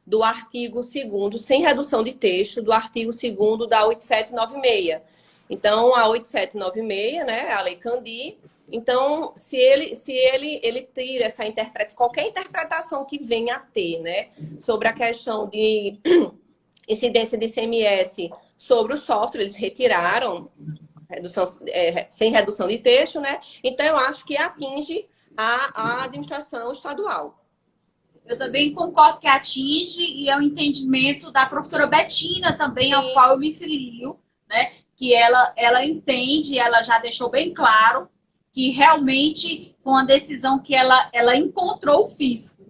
do artigo 2º, sem redução de texto, do artigo 2º da 8796. Então, a 8796, né, a Lei Candir, então, se ele tira essa qualquer interpretação que venha a ter, né, sobre a questão de incidência de ICMS sobre o software, eles retiraram sem redução de texto, né? Então, eu acho que atinge a administração estadual. Eu também concordo que atinge, e é o entendimento da professora Betina também, ao qual eu me filio, né? Que ela entende, ela já deixou bem claro que realmente com a decisão que ela encontrou o fisco.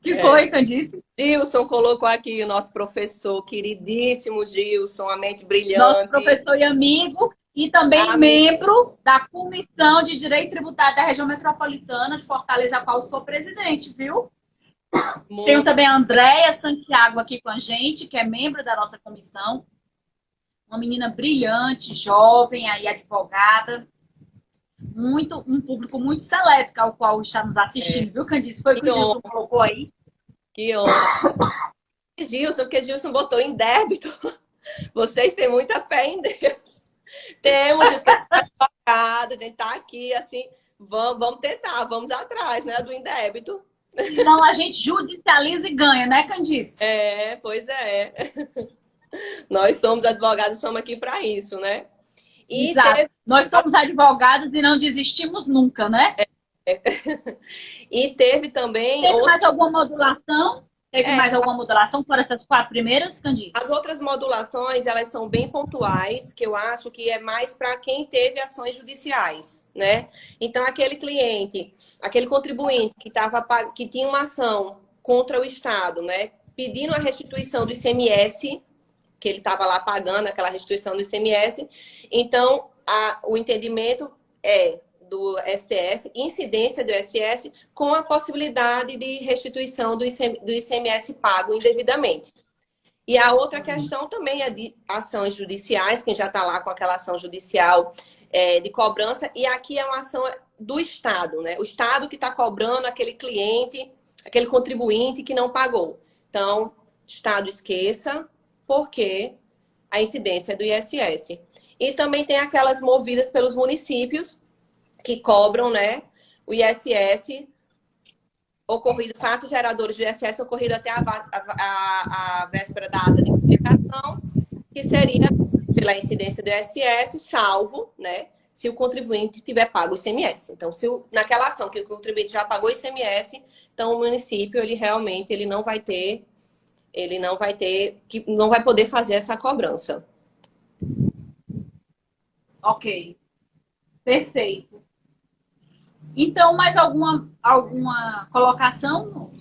Que foi, Candice? Gilson colocou aqui o nosso professor, queridíssimo Gilson, a mente brilhante. Nosso professor e amigo, e também membro da Comissão de Direito Tributário da Região Metropolitana de Fortaleza, a qual eu sou presidente, viu? Tenho também a Andréia Santiago aqui com a gente, que é membro da nossa comissão. Uma menina brilhante, jovem, aí advogada. Um público muito seleto, ao qual está nos assistindo, viu, Candice? Foi o que o Gilson colocou aí. Que honra. Gilson, porque Gilson botou em débito. Vocês têm muita fé em Deus. Temos, Gilson, a gente tá aqui, assim, Vamos tentar, vamos atrás, né, do indébito. Senão a gente judicializa e ganha, né, Candice? Pois é. Nós somos advogados, estamos aqui para isso, né? E Exato. Nós somos advogados e não desistimos nunca, né? teve também Teve mais alguma modulação? Teve É, mais alguma modulação por essas 4 primeiras, as Candice? outras modulações, elas são bem pontuais, que eu acho que é mais para quem teve ações judiciais, né? Então, aquele cliente, aquele contribuinte que tinha uma ação contra o Estado, né? Pedindo a restituição do ICMS, que ele estava lá pagando aquela restituição do ICMS. Então, o entendimento é do STF, incidência do ISS, com a possibilidade de restituição do ICMS pago indevidamente. E a outra questão também é de ações judiciais, quem já está lá com aquela ação judicial de cobrança, e aqui é uma ação do Estado, né? O Estado que está cobrando aquele cliente, aquele contribuinte que não pagou. Então, Estado esqueça, porque a incidência é do ISS. E também tem aquelas movidas pelos municípios que cobram, né, o ISS ocorrido, fatos geradores do ISS ocorrido até a véspera da data de publicação, que seria pela incidência do ISS, salvo, né, se o contribuinte tiver pago o ICMS. Então, naquela ação que o contribuinte já pagou o ICMS, então o município, ele realmente não vai poder fazer essa cobrança. Ok, perfeito. Então, mais alguma colocação,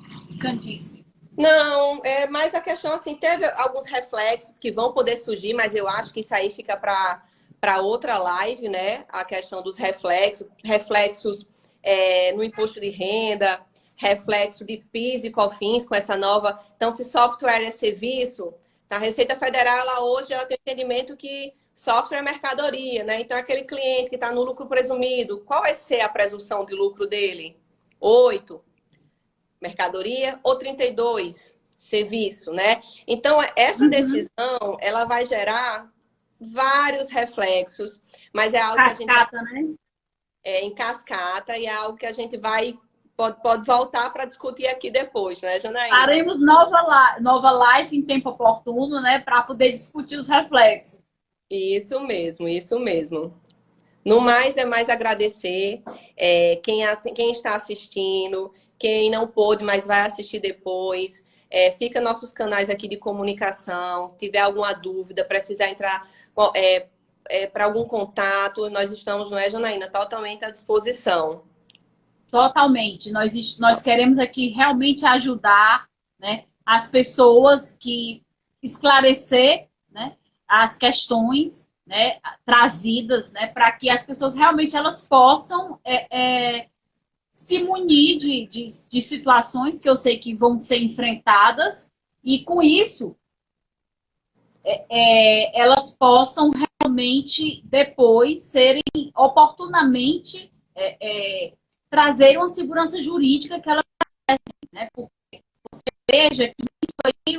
Candice? Não, é mais a questão assim, teve alguns reflexos que vão poder surgir, mas eu acho que isso aí fica para outra live, né? A questão dos reflexos no imposto de renda, reflexo de PIS e COFINS com essa nova. Então, se software é serviço, a Receita Federal hoje ela tem o entendimento que software é mercadoria, né? Então, aquele cliente que está no lucro presumido, qual vai ser a presunção de lucro dele? 8, mercadoria, ou 32, serviço, né? Então, essa decisão, ela vai gerar vários reflexos, mas é algo Cascata, que a gente né? em cascata e é algo que a gente pode voltar para discutir aqui depois, né, Janaína? Faremos nova live em tempo oportuno, né? Para poder discutir os reflexos. Isso mesmo, isso mesmo. No mais, é mais agradecer quem está assistindo, quem não pôde, mas vai assistir depois. Fica nossos canais aqui de comunicação. Tiver alguma dúvida, precisar entrar para algum contato, nós estamos, não é, Janaína? Totalmente à disposição. Totalmente. Nós queremos aqui realmente ajudar, né, as pessoas que esclarecer, né, as questões, né, trazidas, né, para que as pessoas realmente elas possam se munir de situações que eu sei que vão ser enfrentadas e com isso elas possam realmente depois serem oportunamente trazer uma segurança jurídica que ela né? Porque você veja que isso aí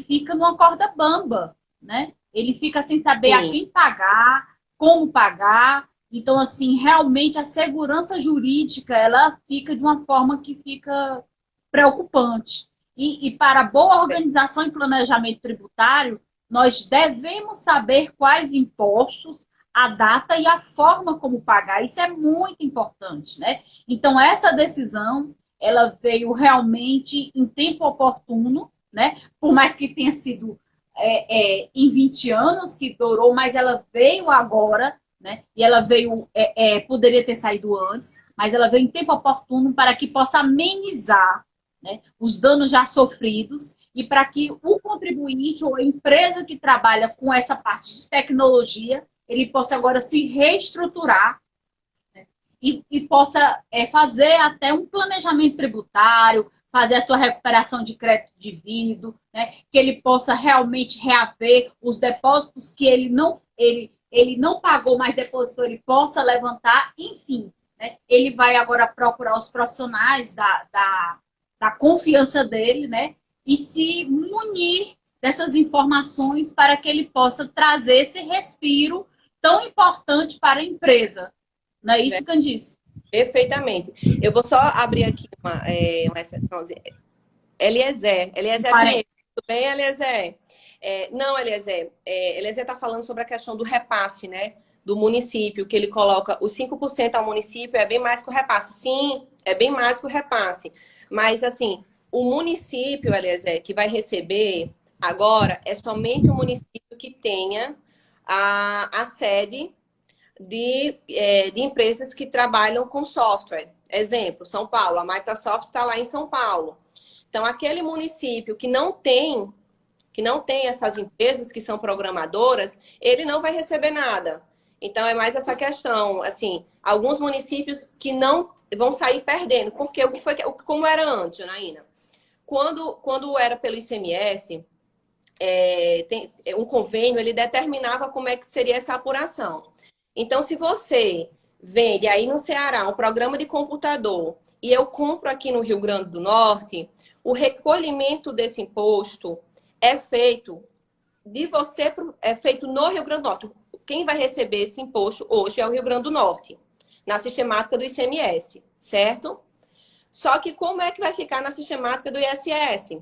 fica numa corda bamba, né? Ele fica sem saber a quem pagar, como pagar. Então, assim, realmente a segurança jurídica, ela fica de uma forma que fica preocupante. E para boa organização e planejamento tributário, nós devemos saber quais impostos, a data e a forma como pagar. Isso é muito importante, né? Então, essa decisão, ela veio realmente em tempo oportuno, né? Por mais que tenha sido em 20 anos que durou, mas ela veio agora, né? E ela veio, poderia ter saído antes, mas ela veio em tempo oportuno para que possa amenizar, né, os danos já sofridos e para que o contribuinte ou a empresa que trabalha com essa parte de tecnologia, ele possa agora se reestruturar, né, e possa fazer até um planejamento tributário, fazer a sua recuperação de crédito devido, né, que ele possa realmente reaver os depósitos que ele não pagou, mas depositou, ele possa levantar, enfim. Né, ele vai agora procurar os profissionais da confiança dele, né, e se munir dessas informações para que ele possa trazer esse respiro tão importante para a empresa, Não é isso, Candice? Perfeitamente. Eu vou só abrir aqui uma exceçãozinha. Eliezer Pinheiro. Tudo bem, Eliezer? Não, Eliezer. Eliezer está falando sobre a questão do repasse, né? Do município, que ele coloca os 5% ao município, é bem mais que o repasse. Sim, é bem mais que o repasse. Mas, assim, o município, Eliezer, que vai receber agora, é somente o município que tenha a sede de empresas que trabalham com software. Exemplo, São Paulo. A Microsoft está lá em São Paulo. Então, aquele município que não tem essas empresas que são programadoras, ele não vai receber nada. Então, é mais essa questão, assim, alguns municípios que não vão sair perdendo. Porque como era antes, Janaína? Quando era pelo ICMS, um convênio, ele determinava como é que seria essa apuração. Então, se você vende aí no Ceará um programa de computador e eu compro aqui no Rio Grande do Norte, o recolhimento desse imposto é feito no Rio Grande do Norte. Quem vai receber esse imposto hoje é o Rio Grande do Norte, na sistemática do ICMS, certo? Só que como é que vai ficar na sistemática do ISS?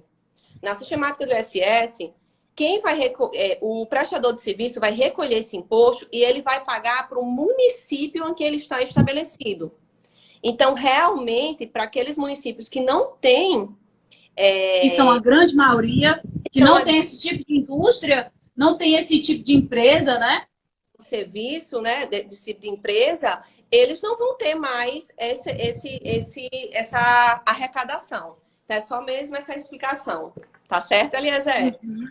Na sistemática do ISS, o prestador de serviço vai recolher esse imposto e ele vai pagar para o município em que ele está estabelecido. Então, realmente, para aqueles municípios que não têm... Que são a grande maioria, que não tem esse tipo de indústria, não tem esse tipo de empresa, né? Serviço, né, desse tipo de empresa, eles não vão ter mais essa arrecadação. Então, é só mesmo essa explicação. Tá certo, Eliezer? Uhum.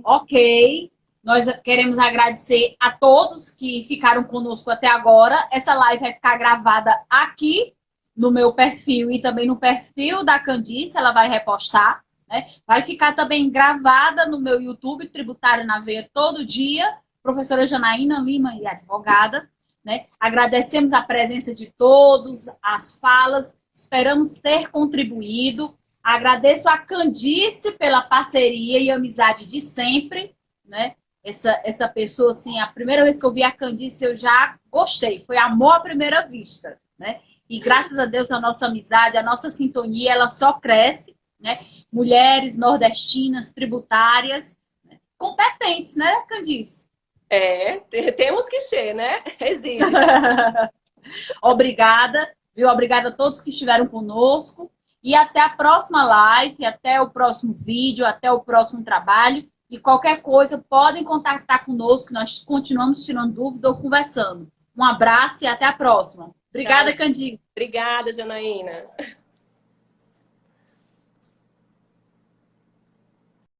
Ok. Nós queremos agradecer a todos que ficaram conosco até agora. Essa live vai ficar gravada aqui no meu perfil e também no perfil da Candice, ela vai repostar, né? Vai ficar também gravada no meu YouTube, Tributário na Veia, todo dia. Professora Janaína Lima e advogada, né? Agradecemos a presença de todos, as falas, esperamos ter contribuído. Agradeço a Candice pela parceria e amizade de sempre, né? Essa pessoa, assim, a primeira vez que eu vi a Candice, eu já gostei. Foi amor à primeira vista, né? E graças a Deus, a nossa amizade, a nossa sintonia, ela só cresce, né? Mulheres nordestinas, tributárias, né? Competentes, né, Candice? Temos que ser, né? Exige. Obrigada, viu? Obrigada a todos que estiveram conosco. E até a próxima live, até o próximo vídeo, até o próximo trabalho. E qualquer coisa, podem contactar conosco, que nós continuamos tirando dúvida ou conversando. Um abraço e até a próxima. Obrigada, Candice. Obrigada, Janaína.